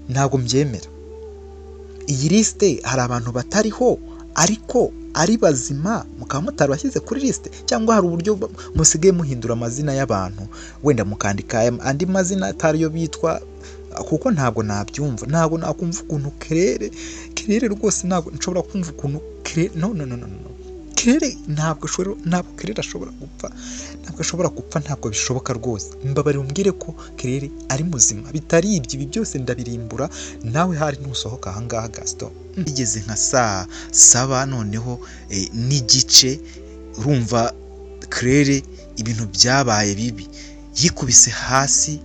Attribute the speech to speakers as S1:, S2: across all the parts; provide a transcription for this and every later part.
S1: ntabwo mbyemera. Iyi lisite hari abantu batariho ariko ari bazima mukaba mutarabashyize kuri lisite, cyangwa hari uburyo musigaye muhindura amazina y'abantu wenda mukandika andi mazina atariyo bitwa, kuko ntabwo nabyumva. Ntabwo nakumva ukuntu Claire rwose ntabwo nshobora kumva ukuntu Claire ntabwo Claire ashobora gupfa, ntabwo bishoboka rwose. Mbabarira umbwire ko Claire ari muzima, bitari ibi byose ndabirimbura. Nawe hari nusohoka ahangaha Gaston igeze nka saa 7 noneho n'igice, urumva Claire ibintu byabaye bibi, yikubise hasi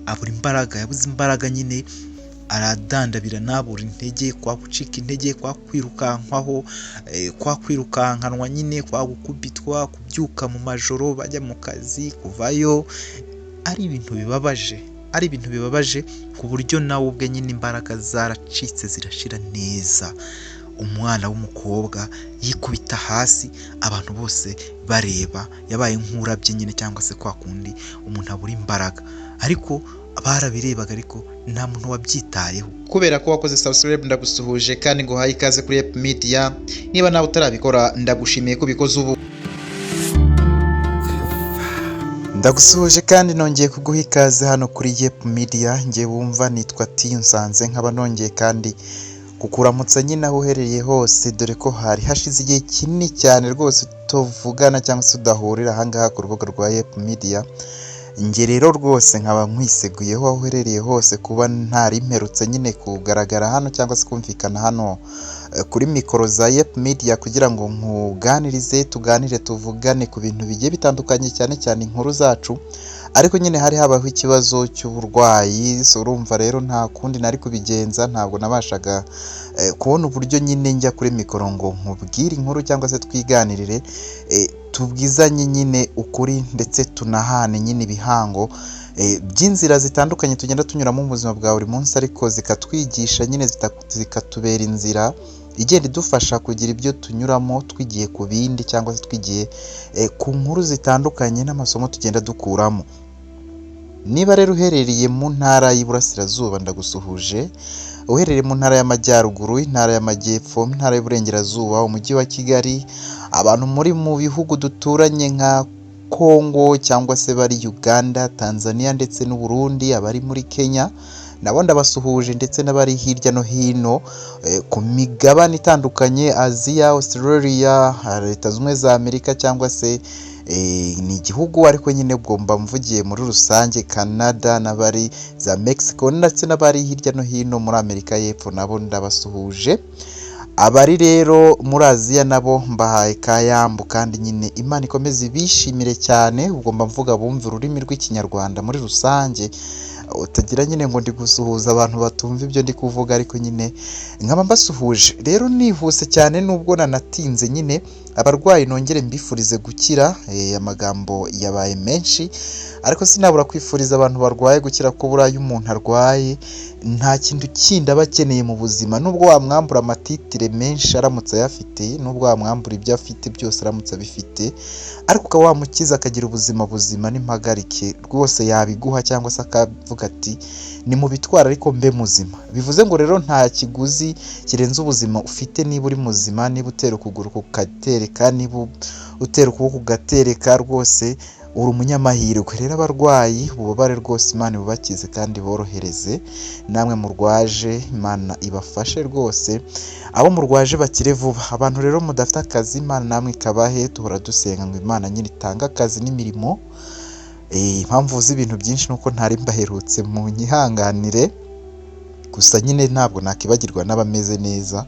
S1: abura imbaraga, yabuze imbaraga nyine aradandabira, nabura intege, kwa gucika intege, kwa kwirukankwaho, kwa kwirukankanwa nyine, kwa gukubitwa, kubyuka mu majoro bajya mu kazi, kuvayo. Ari ibintu bibabaje ku buryo nawe ubwe nyine imbaraga zaracitse zirashira neza. Umwana w'umukobwa yikubita hasi, abantu bose bareba, yabaye nk'urabye nyine, cyangwa se kwa kundi umuntu abura imbaraga, ariko barabirebaga ariko nta muntu wabyitayeho.
S2: Kubera ko wakoze subscribe ndagusuhuje kandi nguhaye ikaze kuri Ep Media. Niba nawe utarabikora ndagushimiye ko ubikoze ubu.
S1: Ndagusuhuje kandi nongeye kuguha ikaze hano kuri Ep Media. Ngiye wumva nitwa Tiyunsanze, nkaba nongeye kandi kukuramutsa nyine aho uherereye hose, dore ko hari hashize igihe kinini cyane rwose tuvugana cyangwa se tudahurira ahangaha ku rubuga rwa Ep Media. Nge rero rwose nkaba nkwiseguyeho aho uherereye hose kuba ntari mperutse nyine kugaragara hano cyangwa se kumvikana hano kuri mikoro za Ep Media, kugira ngo nkuganirize, tuganire, tuvugane ku bintu bigiye bitandukanye, cyane cyane inkuru zacu. Ariko nyine hari habaho ikibazo cy'uburwayi, so urumva rero nta kundi nari kubigenza, ntabwo nabashaga kubona uburyo nyine njya kuri mikoro ngo nkubwire inkuru cyangwa se twiganirire, tubwizanye nyine ukuri ndetse tunahane nyine ibihango by'inzira zitandukanye tugenda tunyuramo mu buzima bwa buri munsi, ariko zikatwigisha nyine, zikatubera inzira igenda idufasha kugira ibyo tunyuramo twigiye ku bindi, cyangwa se twigiye ku nkuru zitandukanye n'amasomo tugenda dukuramo. Niba rero uherereye mu ntara y'Iburasirazuba ndagusuhuje, uherereye mu ntara y'Amajyaruguru, intara y'Amajyepfo, intara y'Iburengerazuba, umujyi wa Kigali, abantu muri mu bihugu duturanye nka Kongo cyangwa se bari Uganda, Tanzania ndetse n'u Burundi, abari muri Kenya nabo ndabasuhuje, ndetse n'abari hirya no hino ku migabane itandukanye, Aziya, Australia, Leta Zunze Ubumwe za Amerika, cyangwa se ni igihugu ariko nyine ubwo mba mvugiye muri rusange, Canada, n'abari za Mexico, ndetse n'abari hirya no hino muri Amerika y'Epfo nabo ndabasuhuje. Abari rero muri Aziya nabo mbahaye kayambu, kandi nyine Imana ikomeze ibishimire cyane. Ubwo mba mvuga bumva ururimi rw'ikinyarwanda muri rusange, utagira nyine ngo ndi gusuhuza abantu batumva ibyo ndi kuvuga, ariko nyine nkaba mbasuhuje. Rero nihuse cyane nubwo nanatinze, nyine abarwayi nongere mbifurize gukira. Amagambo yabaye menshi, ariko sinabura kwifuriza abantu barwaye gukira, ko buriya umuntu arwaye nta kintu kindi aba akeneye mu buzima. Nubwo wamwambura amatitire menshi aramutse ayafite, nubwo wamwambura ibyo afite byose aramutse abifite, ariko ukaba wamukiza akagira ubuzima buzima n'impagarike, rwose yabiguha, cyangwa se akavuga ati ni mu bitwara ariko mbe muzima. Bivuze ngo rero nta kiguzi kirenze ubuzima ufite niba uri muzima, niba utera ukuguru kugatereka, niba utera ukuboko kugatereka, rwose uri umunyamahirwe. Rero abarwayi ububabare rwose Imana ibubakize kandi borohereze. Namwe murwaje Imana ibafashe rwose, abo murwaje bakire vuba. Abantu rero mudafite akazi Imana namwe ikabahe, duhora dusenga ngo Imana nyine itange akazi n'imirimo. Impamvu z'ibintu byinshi nuko ntari mbaherutse, mu nyihanganire, gusa nyine ntabwo nakibagirwa n'abameze neza.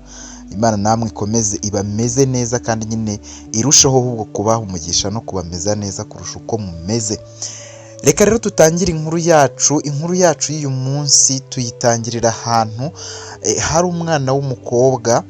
S1: Imana namwe ikomeze ibameze neza, kandi nyine irushaho ahubwo kubaha umugisha no kubameza neza kurusha uko mumeze. Reka rero tutangire inkuru yacu y'uyu munsi. Tuyitangirira ahantu hari umwana w'umukobwa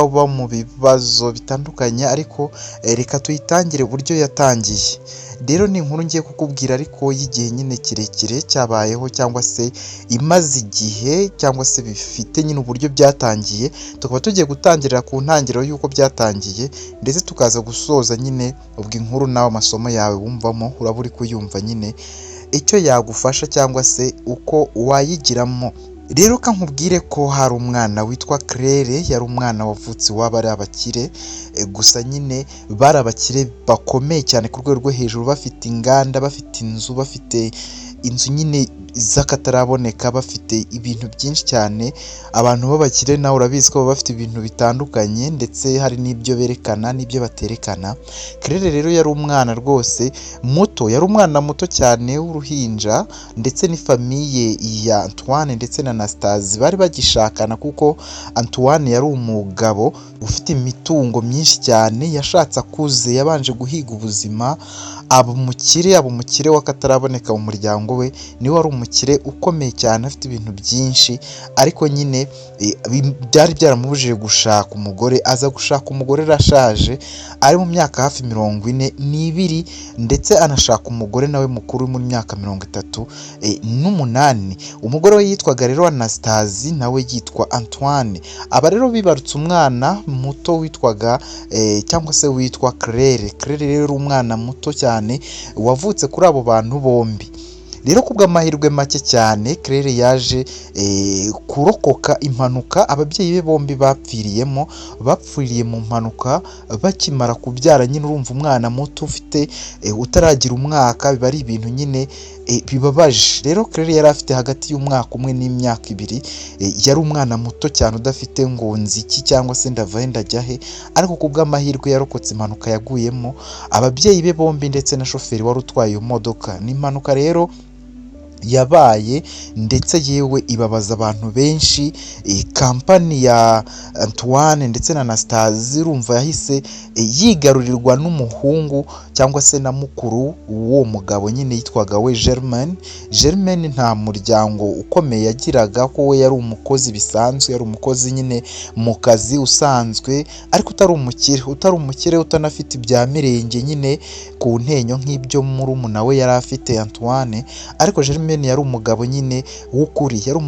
S1: uba mu bibazo bitandukanye, ariko reka tuyitangire uburyo yatangiye. Rero ni inkuru ngiye kukubwira ariko y'igihe nyine kirekire cyabayeho, cyangwa se imaze igihe, cyangwa se bifite nyine uburyo byatangiye. Tukaba tugiye gutangirira ku ntangiriro y'uko byatangiye, ndetse tukaza gusoza nyine ubwo inkuru nawe amasomo yawe wumvamo uraba uri kuyumva nyine icyo yagufasha, cyangwa se uko wayigiramo. Rero kankubwire ko hari umwana witwa Claire, yari umwana wavutse waba ari abakire, gusa nyine bari abakire bakomeye cyane ku rwego rwo hejuru, bafite inganda, bafite inzu nyine z'akataraboneka, bafite ibintu byinshi cyane. Abantu b'abakire nawe urabizi ko baba bafite ibintu bitandukanye, ndetse hari n'ibyo berekana n'ibyo baterekana. Claire rero yari umwana rwose muto, yari umwana muto cyane w'uruhinja, ndetse n'ifamiye ya Antoine ndetse na Anastasie bari bagishakana, kuko Antoine yari umugabo ufite imitungo myinshi cyane, yashatse akuze, yabanje guhiga ubuzima, aba umukire w'akataraboneka mu muryango we, niwe wari umukire ukomeye cyane afite ibintu byinshi, ariko nyine byari byaramubujije gushaka umugore. Aza gushaka umugore arashaje, ari mu myaka hafi 42, ndetse anashaka umugore nawe mukuru mu myaka 38. Umugore we yitwaga rero Anastasie, nawe yitwa Antoine. Aba rero bibarutse umwana muto witwaga cyangwa se witwa Claire. Claire rero umwana muto cyane wavutse kuri abo bantu bombi. Rero kubw'amahirwe make cyane Claire yaje kurokoka impanuka ababyeyi be bombi bapfiriye mu mpanuka bakimara kubyara. Nyine urumva umwana muto ufite utaragira umwaka, biba ari ibintu nyine bibabaje. Rero Claire yari afite hagati y'umwaka umwe n'imyaka 2, yari umwana muto cyane udafite ngo nziki cyangwa se ndavahe ndajyahe, ariko kubw'amahirwe yarokotse impanuka yaguyemo ababyeyi be bombi ndetse na shoferi wari utwaye iyo modoka. Ni impanuka rero yabaye, ndetse yewe ibabaza abantu benshi. Kampani ya Antoine ndetse na Anastasie urumva yahise yigarurirwa n'umuhungu cyangwa se na mukuru w'uwo mugabo nyine yitwaga we Germaine. Nta muryango ukomeye yagiraga, ko we yari umukozi bisanzwe, yari umukozi nyine mu kazi usanzwe, ariko utari umukire utanafite ibya mirenge nyine ku ntenyo nk'ibyo murumuna we yari afite Antoine. Ariko Germaine yari umugabo nyine w'ukuri, yari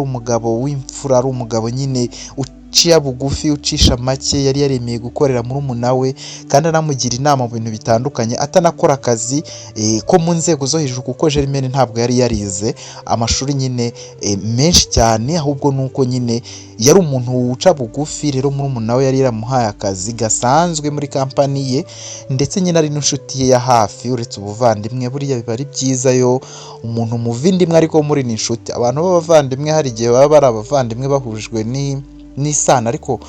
S1: umugabo w'imfura, ari umugabo nyine uciye bugufi, ucisha make. Yari yaremeye gukorera murumuna we, kandi anamugira inama mu bintu bitandukanye, atanakora akazi ko mu nzego zo hejuru, kuko Germaine ntabwo yari yarize amashuri nyine menshi cyane, ahubwo nuko nyine yari umuntu uca bugufi. Rero murumuna we yari yaramuhaye akazi gasanzwe muri kampani ye, ndetse nyine ari n'inshuti ye ya hafi. Uretse ubuvandimwe, buriya biba ari byiza yo umuntu muvindimwe ariko muri n'inshuti. Abantu b'abavandimwe hari igihe baba bari abavandimwe bahujwe n'isano ariko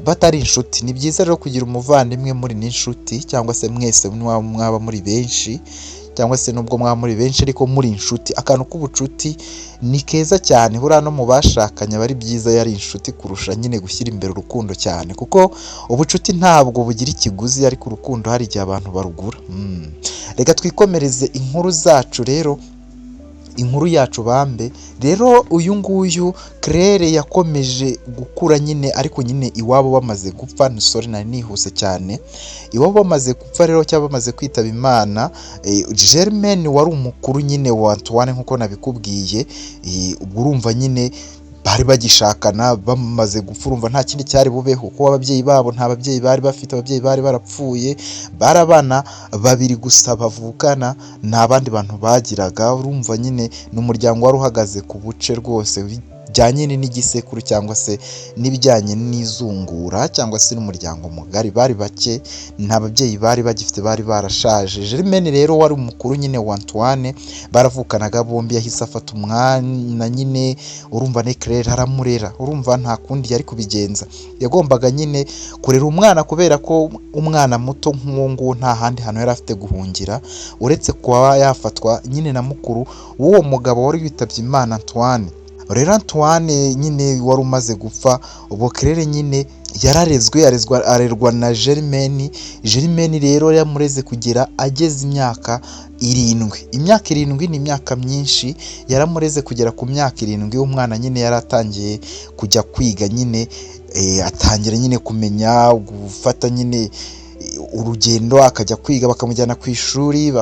S1: batari inshuti. Ni byiza rero kugira umuvandimwe muri n'inshuti, cyangwa se mwese mwaba muri benshi, cyangwa se nubwo mwaba muri benshi ariko muri inshuti. Akantu k'ubucuti ni keza cyane, buriya no mu bashakanye bari byiza yari inshuti kurusha nyine gushyira imbere urukundo cyane, kuko ubucuti ntabwo bugira ikiguzi, ariko urukundo hari igihe abantu barugura. Reka twikomereze inkuru zacu rero, inkuru yacu bambe. Rero uyu nguyu Claire yakomeje gukura nyine, ariko nyine iwabo bamaze gupfa. Nari nihuse cyane. Iwabo bamaze gupfa rero, cyangwa bamaze kwitaba Imana. Germaine wari umukuru nyine wa Antoine nkuko nabikubwiye. Ubwo urumva nyine bari bagishakana, bamaze gupfa. Urumva nta kindi cyari bubeho, kuko ababyeyi babo nta babyeyi bari bafite, ababyeyi bari barapfuye. Bari abana 2 gusa bavukana, nta bandi bantu bagiraga. Urumva nyine ni umuryango wari uhagaze ku buce rwose, bijyanye n'igisekuru cyangwa se n'ibijyanye n'izungura, cyangwa se n'umuryango mugari. Bari bake, nta babyeyi bari bagifite, bari barashaje. Germaine rero wari umukuru nyine wa Antoine, baravukanaga bombi. Yahise afata umwana nyine, urumva ne Claire aramurera. Urumva nta kundi yari kubigenza, yagombaga nyine kurera umwana, kubera ko umwana muto nk'uwo nguwo nta handi hantu yari afite guhungira uretse kuba yafatwa nyine na mukuru w'uwo mugabo wari witabye Imana Antoine. Rero Antoine nyine wari umaze gupfa, ubwo Claire nyine yararezwe, arerwa na Germaine. Germaine rero yamureze kugera ageze imyaka 7. Imyaka 7 ni imyaka myinshi. Yaramureze kugera ku myaka 7. Umwana nyine yaratangiye kujya kwiga nyine, atangira nyine kumenya gufata nyine urugendo akajya kwiga, bakamujyana ku ishuri,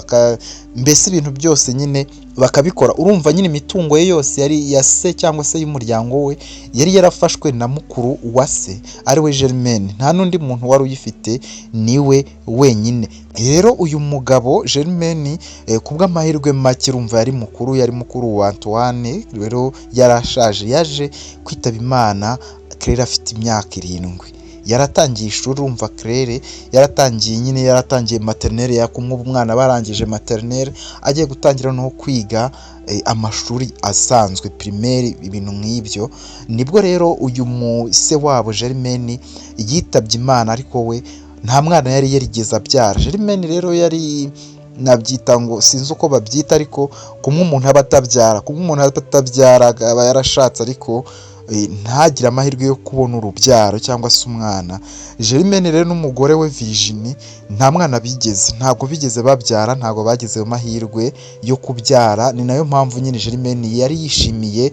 S1: mbese ibintu byose nyine bakabikora. Urumva nyine imitungo ye yose yari ya se cyangwa se y'umuryango we yari yarafashwe na mukuru wa se ari we Germaine, nta n'undi muntu wari uyifite, niwe wenyine. Rero uyu mugabo Germaine ku bw'amahirwe make urumva yari mukuru wa Antoine, rero yarashaje, yaje kwitaba Imana Claire afite imyaka 7. Yaratangiye ishuri, urumva Claire yaratangiye maternelle, yakumwe umwana barangije maternelle agiye gutangira no kwiga amashuri asanzwe primaire, ibintu nk'ibyo. Nibwo rero uyu se wabo Germaine yitabye Imana, ariko we nta mwana yari yarigeze abyara. Germaine rero yari nabyita ngo sinzi uko babyita, ariko kumwe umuntu aba atabyara aba yarashatse ariko ntagire amahirwe yo kubona urubyaro cyangwa se umwana. Germaine rero n'umugore we Virginie nta mwana ntabwo bigeze babyara, ntabwo bagize amahirwe yo kubyara. Ni nayo mpamvu nyine Germaine yari yishimiye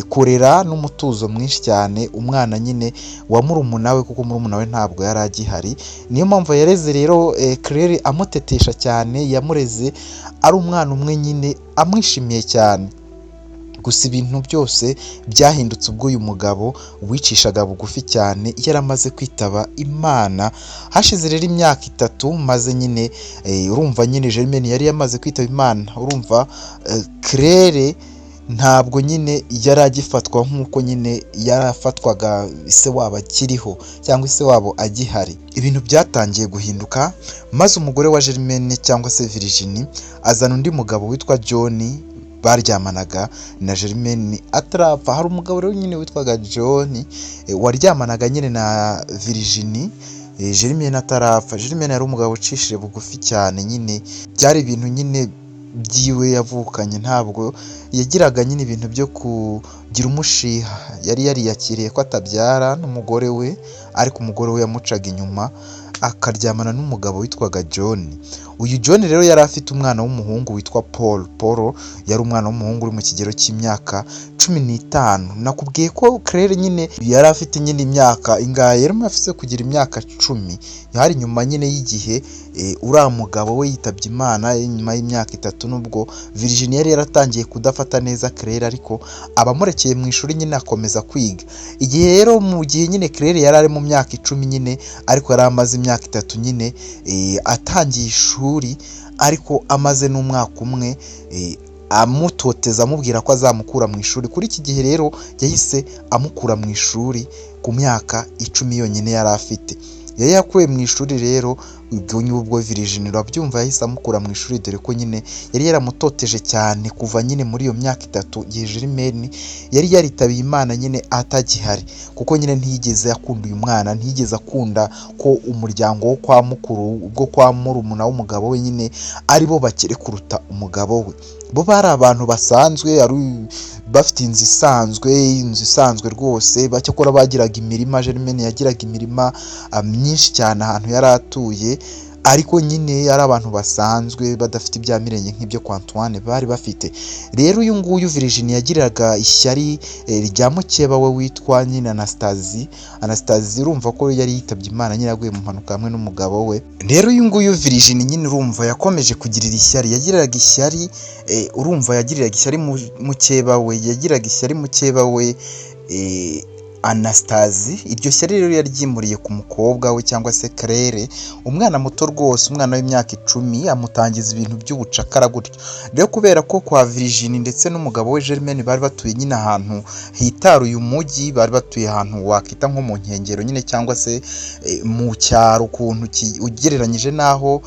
S1: kurera n'umutuzo mwinshi cyane umwana nyine wa murumuna we, kuko murumuna we ntabwo yari agihari. Niyo mpamvu yareze rero Claire amutetesha cyane, yamureze ari umwana umwe nyine amwishimiye cyane. Gusa ibintu byose byahindutse ubwo uyu mugabo wicishaga bugufi cyane yaramaze kwitaba Imana. Hashize rero imyaka 3 maze nyine urumva nyine Germaine yari yamaze kwitaba Imana. Urumva Claire ntabwo nyine yari agifatwa nk'uko nyine yarafatwaga ise wabo akiriho cyangwa ise wabo agihari. Ibintu byatangiye guhinduka, maze umugore wa Germaine cyangwa se Virginie azana undi mugabo witwa John, baryamanaga na Germaine atarapfa. Hari umugabo rero nyine witwaga John waryamanaga nyine na Virginie Germaine atarapfa. Germaine yari umugabo ucishije bugufi cyane, nyine byari ibintu nyine byiwe yavukanye, ntabwo yagiraga nyine ibintu byo kugira umushiha. Yari yariyakiriye ko atabyara n'umugore we, ariko umugore we yamucaga inyuma akaryamana n'umugabo witwaga John. Uyu John rero yari afite umwana w'umuhungu witwa Paul yari umwana w'umuhungu uri mu kigero cy'imyaka 15. Nakubwiye ko Claire nyine yari afite nyine imyaka ingahe, yari afite kugira imyaka 10. Yari nyuma nyine y'igihe uriya mugabo we yitabye Imana, nyuma y'imyaka 3, nubwo Virginie yari yaratangiye kudafata neza Claire, ariko abamurekeye mu ishuri nyine akomeza kwiga. Igihe rero mu gihe nyine Claire yari ari mu myaka 10 nyine, ariko yari amaze imyaka 3 nyine atangiye ishuri, ariko amaze n'umwaka umwe amutoteza amubwira ko azamukura mu ishuri. Kuri iki gihe rero yahise amukura mu ishuri ku myaka 10 yonyine yari afite. Yari yakuwe mu ishuri rero ubwo Virginie urabyumva, yahise amukura mu ishuri, dore ko nyine yari yaramutoteje cyane kuva nyine muri iyo myaka 3 gihe Germaine yari yaritabiye Imana nyine atagihari, kuko nyine ntiyigeze akunda uyu mwana, ntiyigeze akunda ko umuryango wo kwa mukuru ubwo kwa murumuna w'umugabo we nyine ari bo bakire kuruta umugabo we. Bo bari abantu basanzwe, bafite inzu isanzwe rwose, bacyakora bagiraga imirima. Germaine yagiraga imirima myinshi cyane ahantu yari atuye, ariko nyine yari abantu basanzwe badafite ibya mirenge nk'ibyo kwa Antoine bari bafite. Rero uyu nguyu Virginie yagiraga ishyari rya mukeba we witwa nyine Anastasie. Urumva ko yari yitabye Imana nyine yaguye mu mpanuka hamwe n'umugabo we. Rero uyu nguyu Virginie nyine urumva yakomeje kugirira ishyari, yagiraga ishyari mukeba we Anastasie. Iryo shyari rero yaryimuriye ku mukobwa we cyangwa se Claire, umwana muto rwose, umwana w'imyaka 10, amutangiza ibintu by'ubucakara gutyo. Rero kubera ko kwa Virginie ndetse n'umugabo we Germaine bari batuye nyine ahantu hitaruye umujyi, bari batuye ahantu wakita nko mu nkengero nyine cyangwa se mu cyaro ukuntu ugereranyije naho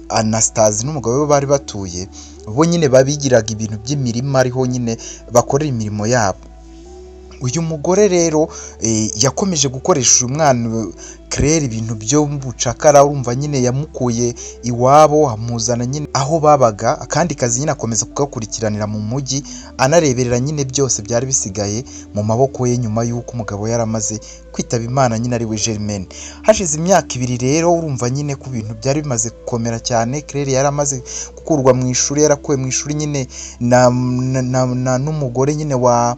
S1: Anastasie n'umugabo we bari batuye, bo nyine babigiraga ibintu by'imirima, ariho nyine bakorera imirimo yabo. Uyu mugore rero yakomeje gukoresha uyu mwana Claire ibintu byo bucakara. Urumva nyine yamukuye iwabo amuzana nyine aho babaga, akandi kazi nyine akomeza kugakurikiranira mu mujyi, anareberera nyine byose byari bisigaye mu maboko ye nyuma y'uko umugabo yaramaze kwitaba Imana nyine ari we Germaine. Hashize imyaka 2 rero, urumva nyine ku bintu byari bimaze gukomera cyane. Claire yaramaze gukurwa mu ishuri, yarakuwe mu ishuri nyine na n'umugore nyine wa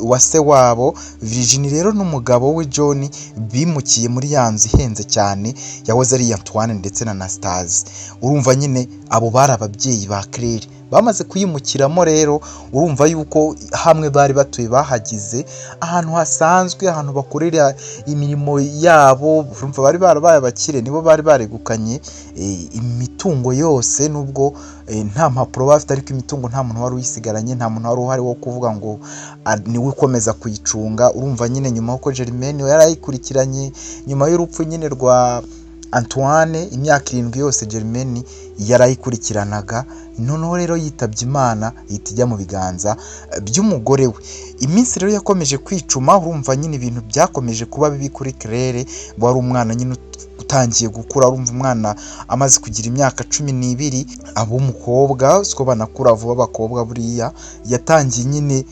S1: wa se wabo. Virginie rero n'umugabo we John bimukiye muri ya nzu ihenze cyane yahoze ari Antoine ndetse na Anastasie. Urumva nyine abo bari ababyeyi ba Claire, bamaze kuyimukiramo rero urumva yuko hamwe bari batuye bahagize ahantu hasanzwe, ahantu bakorera imirimo yabo. Urumva bari barabaye abakire, nibo bari baregukanye imitungo yose, nubwo nta mpapuro bafite, ariko imitungo nta muntu wari uyisigaranye, nta muntu wari uhari wo kuvuga ngo niwe ukomeza kuyicunga. Urumva nyine nyuma y'uko Germaine yari ayikurikiranye nyuma y'urupfu nyine rwa Antoine, imyaka 7 yose Germaine yarayikurikiranaga, noneho rero yitabye Imana ihita ijya mu biganza by'umugore we. Iminsi rero yakomeje kwicuma, urumva nyine ibintu byakomeje kuba bibi kuri Claire, wari umwana nyine utangiye gukura. Urumva umwana amaze kugira imyaka 12, ab'umukobwa siko banakura vuba abakobwa buriya, yatangiye nyine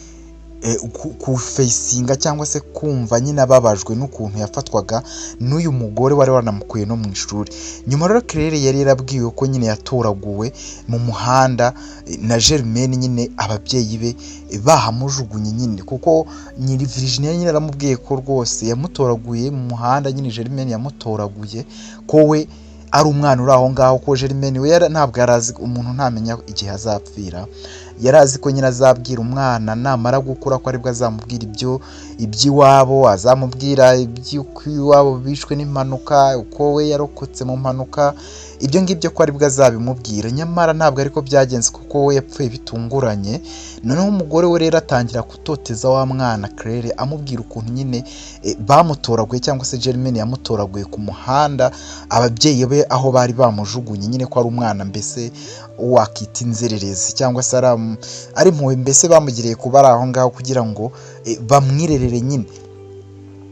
S1: kufesinga cyangwa se kumva nyine ababajwe n'ukuntu yafatwaga n'uyu mugore wari wanamukuye no mu ishuri. Nyuma rero Claire yari yarabwiwe ko nyine yatoraguwe mu muhanda na Germaine, nyine ababyeyi be bahamujugunye nyine, kuko nyiri Virginie nyine aramubwiye ko rwose yamutoraguye mu muhanda, nyine Germaine yamutoraguye ko we ari umwana uri aho ngaho, ko Germaine we ntabwo yarazi, umuntu ntamenya igihe azapfira, yarazi ko nyine azabwira umwana namara gukura ko aribwo azamubwira iby'iwabo, azamubwira iby'iwabo bishwe n'impanuka, uko we yarokotse mu mpanuka, ibyo ngibyo ko aribwo azabimubwira. Nyamara ntabwo ariko byagenze, kuko we yapfuye bitunguranye. Noneho umugore we rero atangira gutoteza wa mwana Claire, amubwira ukuntu nyine bamutoraguye cyangwa se Germaine yamutoraguye ku muhanda, ababyeyi be aho bari bamujugunye, nyine ko ari umwana mbese wakita inzererezi cyangwa se ari impuhwe mbese bamugiriye kuba ari aho ngaho kugira ngo bamwirerere nyine.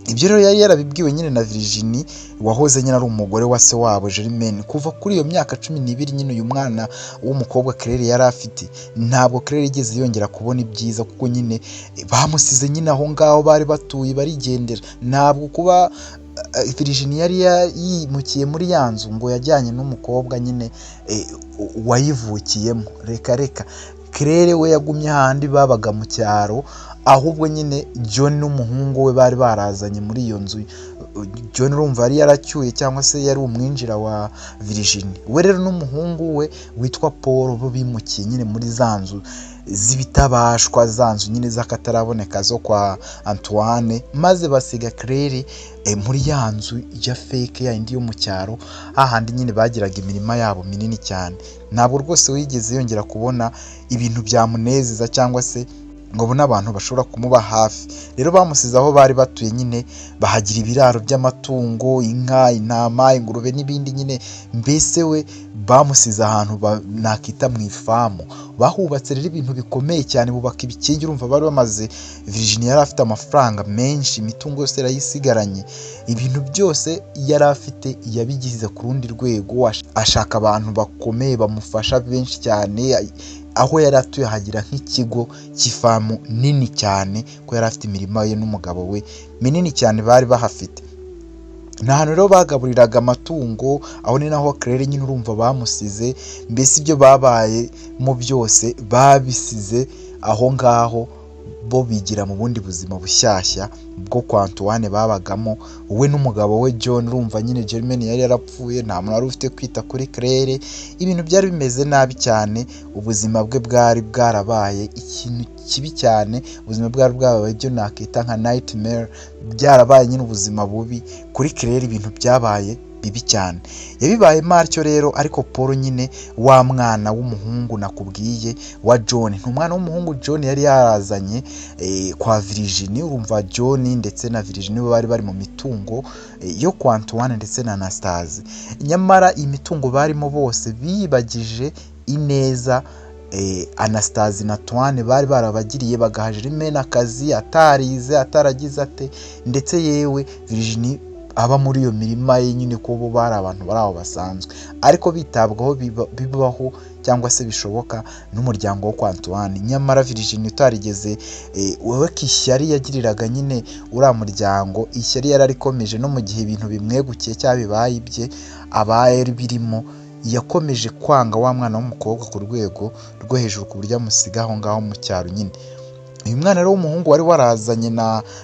S1: Ibyo rero yari yarabibwiwe nyine na Virginie wahoze nyine ari umugore wa se wabo Germaine. Kuva kuri iyo myaka 12 nyine uyu mwana w'umukobwa Claire yari afite, ntabwo Claire igeze yongera kubona ibyiza, kuko nyine bamusize nyine aho ngaho bari batuye barigendera. Ntabwo kuba Virginie yari yimukiye muri ya nzu ngo yajyanye n'umukobwa nyine wayivukiyemo, reka Claire we yagumye ahandi babaga mu cyaro, ahubwo nyine John n'umuhungu we bari barazanye muri iyo nzu. John urumva yari yaracyuye cyangwa se yari umwinjira wa Virginie, we rero n'umuhungu we witwa Paul bo bimukiye nyine muri za nzu z'ibitabashwa, za nzu nyine z'akataraboneka zo kwa Antoine, maze basiga Claire muri ya nzu ya fake ya indi yo mu cyaro, hahandi nyine bagiraga imirima yabo minini cyane. Ntabwo rwose wigeze yongera kubona ibintu byamunezeza cyangwa se ngo abone abantu bashobora kumuba hafi. Rero bamusize aho bari batuye nyine, bahagira ibiraro by'amatungo, inka, intama, ingurube n'ibindi nyine, mbese we bamusize ahantu nakita mu ifamu. Bahubatse rero ibintu bikomeye cyane, bubaka ibikingi. Urumva bari bamaze, Virginie yari afite amafaranga menshi, imitungo yose yarayisigaranye, ibintu byose yari afite yabigize ku rundi rwego, ashaka abantu bakomeye bamufasha benshi cyane. Aho yari atuye hagira nk'ikigo cy'ifamu nini cyane, ko yari afite imirima ye n'umugabo we minini cyane bari bahafite. Ni ahantu rero bagaburiraga amatungo, aho ni naho Claire nyine urumva bamusize, mbese ibyo babayemo byose babisize aho ngaho, bo bigira mu bundi buzima bushyashya bwo kwa Antoine babagamo, we n'umugabo we John. Urumva nyine Germaine yari yarapfuye, nta muntu wari ufite kwita kuri Claire, ibintu byari bimeze nabi cyane, ubuzima bwe bwari bwarabaye ikintu kibi cyane, ubuzima bwari bwabaye ibyo nakita nka nightmare, byarabaye nyine ubuzima bubi kuri Claire, ibintu byabaye bibi cyane. Yabibaye matyo rero, ariko Paul nyine wa mwana w'umuhungu nakubwiye wa John, n'umwana w'umuhungu John yari yarazanye kwa Virginie. Urumva John ndetse na Virginie bari bari mu mitungo yo kwa Antoine ndetse na Anastasie. Nyamara imitungo barimo bose biyibagije ineza Anastasie na Antoine bari barabagiriye, bagaha Germaine akazi atarize ataragize ate, ndetse yewe Virginie aba muri iyo mirima ye nyine, ko bo bari abantu bari aho basanzwe, ariko bitabwaho bibaho cyangwa se bishoboka n'umuryango wo kwa Antoine. Nyamara Virginie utarigeze wewe kishyari yagiriraga nyine uriya muryango, ishyari yararikomeje no mu gihe ibintu bimwegukiye cyangwa bibaye ibye abaye birimo, yakomeje kwanga wa mwana w'umukobwa ku rwego rwo hejuru, ku buryo amusiga aho ngaho mu cyaro nyine. uyu mwana rero w'umuhungu wari warazanye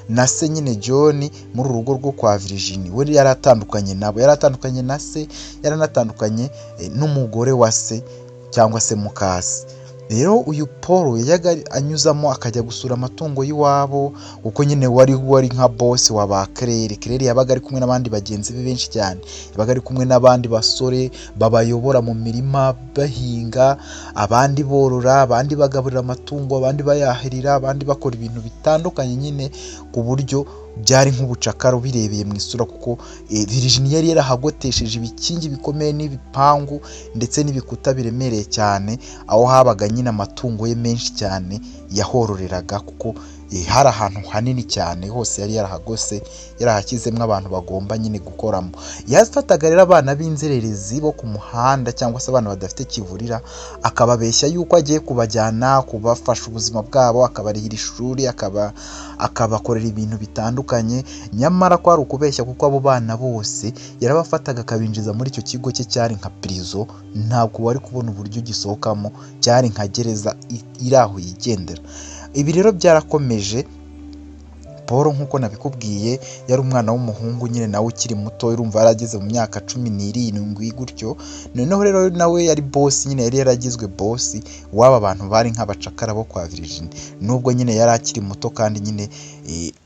S1: na se nyine John muri uru rugo rwo kwa Virginie, we yari atandukanye nabo, yari atandukanye na se, yaranatandukanye n'umugore wa se cyangwa se mukase. Rero uyu Paul yajaga anyuzamo akajya gusura amatungo y'iwabo, kuko nyine wari nka boss wa ba Claire yabaga ari kumwe n'abandi bagenzi be benshi cyane, yabaga ari kumwe n'abandi basore babayobora mu mirima bahinga, abandi borora, abandi bagaburira amatungo, abandi bayahirira, abandi bakora ibintu bitandukanye nyine, ku buryo byari nk'ubucakara birebeye mu isura, kuko Virginie yari yarahagotesheje ibikingi bikomeye n'ibipangu ndetse n'ibikuta biremereye cyane, aho habaga nyine amatungo ye menshi cyane yahororeraga, kuko hari ahantu hanini cyane hose yari yarahagose, yarahakizemo abantu bagomba nyine gukoramo. Yafataga rero abana b'inzererezi bo ku muhanda cyangwa se abana badafite kivurira, akababeshya yuko agiye kubajyana kubafasha ubuzima bwabo, akabarihira ishuri, akabakorera ibintu bitandukanye, nyamara ko ari ukubeshya, kuko abo bana bose yarabafataga akabinjiza muri icyo kigo cye cyari nka prison, ntabwo wari kubona uburyo gisohokamo, cyari nka gereza iri aho yigendera. Ibi rero byarakomeje. Paul nk'uko nabikubwiye yari umwana w'umuhungu nyine nawe ukiri muto, urumva yarageze mu myaka 17 gutyo. Noneho rero nawe yari boss, nyine yari yaragizwe boss w'aba bantu bari nk'abacakara bo kwa Virginie, nubwo nyine yari akiri muto kandi nyine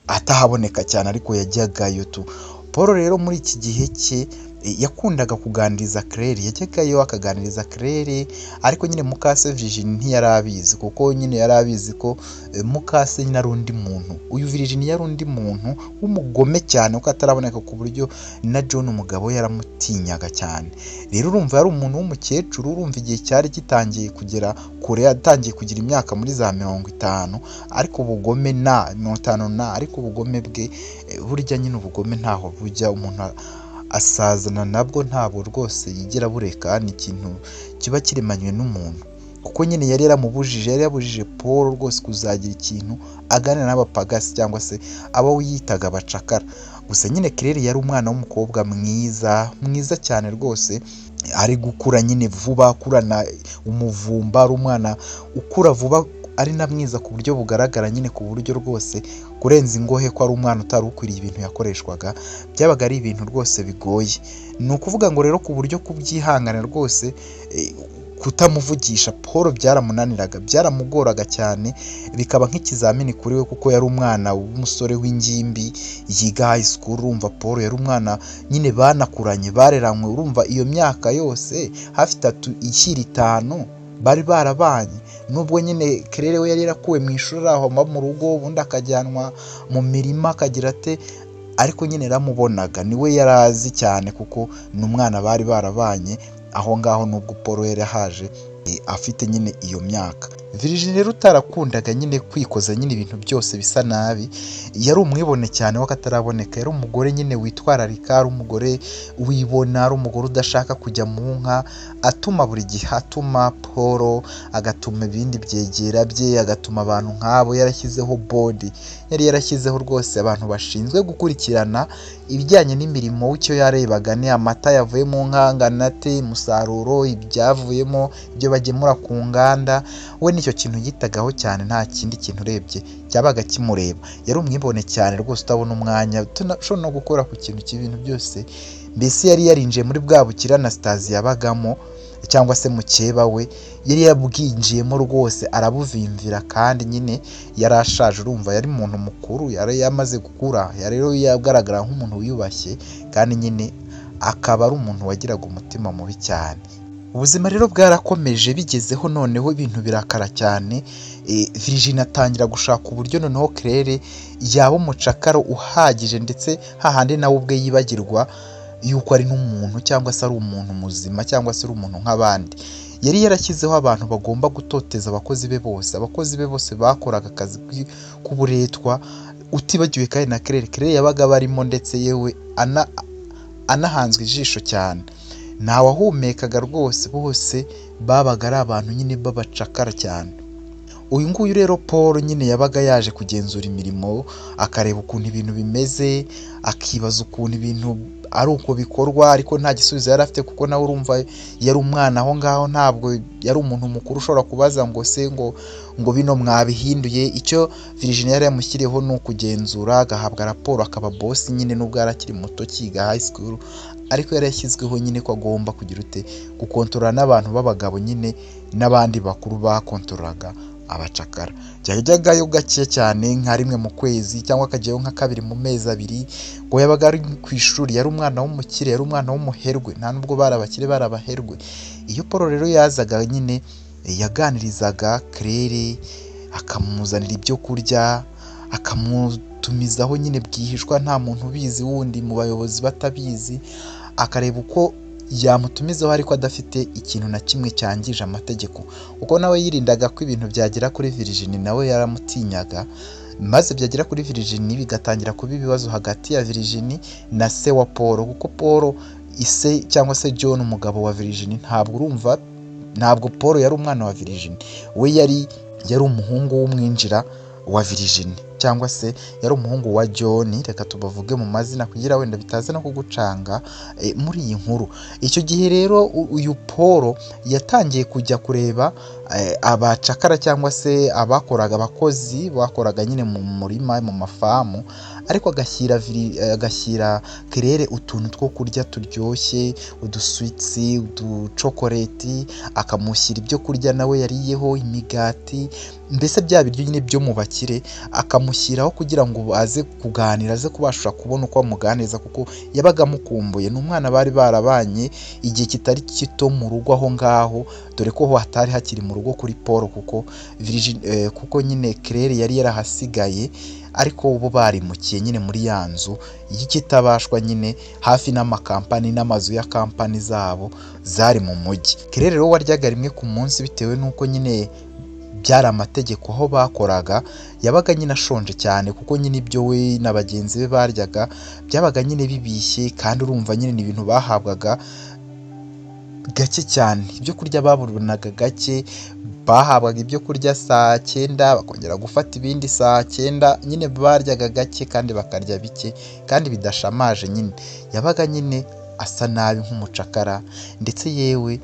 S1: atahaboneka cyane, ariko yajyagayo tu. Paul rero muri iki gihe cye yakundaga kuganiriza Claire, yajyagayo akaganiriza Claire, ariko nyine mukase Virginie ntiyari abizi, kuko nyine yari abizi ko mukase nyine ari undi muntu. Uyu Virginie yari undi muntu w'umugome cyane, kuko ataraboneka, ku buryo na John umugabo yaramutinyaga cyane. Rero urumva yari umuntu w'umukecuru, urumva igihe cyari gitangiye kugera kure, yatangiye kugira imyaka muri za 50, ariko ubugome 50 ariko ubugome bwe burya nyine ubugome ntaho bujya, umuntu asazana nabwo ntabwo rwose yigera bureka, ni ikintu kiba kiremanywe n'umuntu, kuko nyine yari yabujije Paul rwose kuzagira ikintu aganira n'abapagasi cyangwa se abo yitaga abacakara. Gusa nyine Claire yari umwana w'umukobwa mwiza cyane rwose, ari gukura nyine vuba, akurana umuvumba, ari umwana ukura vuba, ari na mwiza ku buryo bugaragara nyine, ku buryo rwose kurenza ingohe, ko ari umwana utari ukwiriye ibintu yakoreshwaga, byabaga ari ibintu rwose bigoye. Ni ukuvuga ngo rero ku buryo kubyihangana rwose kutamuvugisha Paul byaramunaniraga, byaramugoraga cyane, bikaba nk'ikizamini kuri we, kuko yari umwana w'umusore w'ingimbi yiga high school. Urumva Paul yari umwana nyine banakuranye, bareranywe, urumva iyo myaka yose hafi 5 bari barabanye, nubwo nyine Claire we yari yarakuwe mu ishuri aho mu rugo, ubundi akajyanwa mu mirima akagira ate, ariko nyine yaramubonaga, niwe yarazi cyane, kuko ni umwana bari barabanye aho ngaho, nubwo Paul yari haje afite nyine iyo myaka. Virginie rero utarakundaga nyine kwikoza nyine ibintu byose bisa nabi, yari umwibone cyane w'akataraboneka, yari umugore nyine witwararika, ari umugore wibona, ari umugore udashaka kujya mu nka, atuma buri gihe, atuma Paul, agatuma ibindi byegera bye, agatuma abantu nk'abo. Yarashyizeho board, yari yarashyizeho rwose abantu bashinzwe gukurikirana ibijyanye n'imirimo, w'icyo yarebaga ni amata yavuye mu nka angana ate, umusaruro, ibyavuyemo, ibyo bagemura ku nganda. We nicyo kintu yitagaho cyane, nta kindi kintu urebye cyabaga kimureba. Yari umwibone cyane rwose, utabona umwanya ushobora no gukora ku kintu cy'ibintu byose. Mbese yari yarinjiye muri bwa bukira Anastasia yabagamo, cyangwa se mukeba we, yari yabwinjiyemo rwose arabuvimvira, kandi nyine yari ashaje, urumva yari umuntu mukuru, yari yamaze gukura, yari rero yagaragara nk'umuntu wiyubashye, kandi nyine akaba ari umuntu wagiraga umutima mubi cyane. Ubuzima rero bwarakomeje, bigezeho noneho ibintu birakara cyane. Virginie atangira gushaka uburyo noneho Claire yaba umucakara uhagije, ndetse hahandi nawe ubwe yibagirwa yuko ari n'umuntu, cyangwa se ari umuntu muzima, cyangwa se ari umuntu nk'abandi. Yari yarashyizeho abantu bagomba gutoteza abakozi be bose bakoraga akazi k'uburetwa, utibagiwe kandi na Claire yabaga barimo, ndetse yewe anahanzwe ijisho cyane. Ntawahumekaga rwose, bose babaga ari abantu nyine babacakara cyane. uyu nguyu rero Paul nyine yabaga yaje kugenzura imirimo, akareba ukuntu ibintu bimeze, akibaza ukuntu ibintu ari uko bikorwa, ariko nta gisubizo yari afite kuko nawe urumva yari umwana aho ngaho, ntabwo yari umuntu mukuru ushobora kubaza ngo se ngo bino mwabihinduye. Icyo Virginia yari yamushyiriyeho ni ukugenzura, agahabwa raporo, akaba boss nyine nubwo yari akiri muto kiga high school, ariko yari yashyizweho nyine ko agomba kugira gukontorora n'abantu b'abagabo nyine n'abandi bakuru bakontorораga abacakara. Yajyagayo gake cyane nka rimwe mu kwezi cyangwa akajyayo nka kabiri mu mezi abiri, ngo yabaga ari ku ishuri, yari umwana w'umukire, yari umwana w'umuherwe, nta nubwo bari abakire bari abaherwe. Iyo Paul rero yazaga nyine yaganirizaga Claire, akamuzanira ibyo kurya, akamutumizaho nyine bwihishwa, nta muntu ubizi wundi mu bayobozi batabizi, akareba uko yamutumizaho ariko adafite ikintu na kimwe cyangije amategeko, kuko nawe yirindaga ko ibintu byagera kuri Virginie, nawe yaramutinyaga, maze byagera kuri Virginie bigatangira kuba ibibazo hagati ya Virginie na se wa Paul, kuko Paul ise cyangwa se John umugabo wa Virginie ntabwo Paul yari umwana wa Virginie, we yari umuhungu w'umwinjira wa Virginie, cyangwa se yari umuhungu wa John, reka tubavuge mu mazina kugira wenda bitaza no kugucanga muri iyi nkuru. Icyo gihe rero uyu Paul yatangiye kujya kureba abacakara cyangwa se abakozi bakoraga nyine mu murima mu mafamu, ariko agashyira Claire utuntu two kurya turyoshye, uduswitsi, uducokoleti, akamushyira ibyo kurya nawe yariyeho, imigati, mbese bya biryo nyine byo mu bakire, akamushyiraho kugira ngo aze kuganira, aze kubasha kubona uko amuganiriza, kuko yabaga amukumbuye. Ni umwana bari barabanye igihe kitari gito mu rugo aho ngaho, dore ko hatari hakiri mu rugo kuri Paul, kuko nyine Claire yari yarahasigaye, ariko bo barimukiye nyine muri ya nzu y'ikitabashwa nyine hafi n'amakampani n'amazu ya kampani zabo zari mu mujyi. Claire rero waryaga rimwe ku munsi bitewe n'uko nyine byari amategeko aho bakoraga, yabaga nyine ashonje cyane, kuko nyine ibyo we na bagenzi be baryaga byabaga nyine bibishye, kandi urumva nyine ni ibintu bahabwaga gake cyane, ibyo kurya baburunaga gake, bahabwaga ibyo kurya saa 9 bakongera gufata ibindi saa 9, nyine baryaga gake kandi bakarya bike kandi bidashamaje. Nyine yabaga nyine asa nabi nk'umucakara, ndetse yewe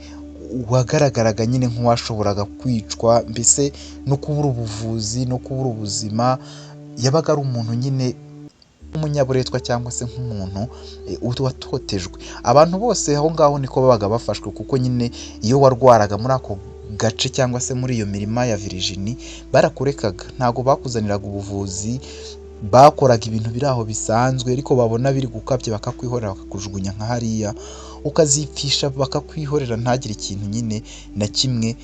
S1: wagaragaraga nyine nk'uwashoboraga kwicwa, mbese no kubura ubuvuzi no kubura ubuzima. Yabaga ari umuntu nyine umunyaburetwa cyangwa se nk'umuntu watotejwe. Abantu bose aho ngaho niko babaga bafashwe, kuko nyine iyo warwaraga muri ako gace cyangwa se muri iyo mirima ya Virginie barakurekaga, ntago bakuzaniraga ubuvuzi, bakoraga ibintu biri aho bisanzwe, ariko babona biri gukabye bakakwihorera bakakujugunya nka hariya, ukazipfisha bakakwihorera, ntagire ikintu nyine na kimwe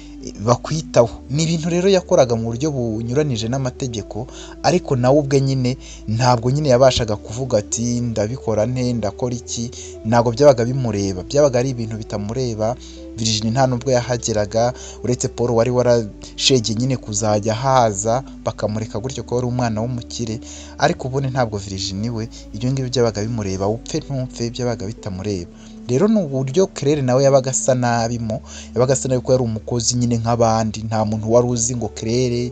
S1: bakwitaho. Ni ibintu rero yakoraga mu buryo bunyuranije n'amategeko, ariko nawe ubwe nyine ntabwo nyine yabashaga kuvuga ati ndabikora nte, ndakora iki, ntabwo byabaga bimureba, byabaga ari ibintu bitamureba. Virginie nta nubwo yahageraga, uretse Paul wari warashege nyine kuzajya haza bakamureka gutyo ko ari umwana w'umukire, ariko ubundi ntabwo Virginie we ibyo ngibyo byabaga bimureba, upfe ntupfe byabaga bitamureba. Rero ni uburyo Claire nawe yabaga asa nabi ko yari umukozi nyine nk'abandi, nta muntu wari uzi ngo Claire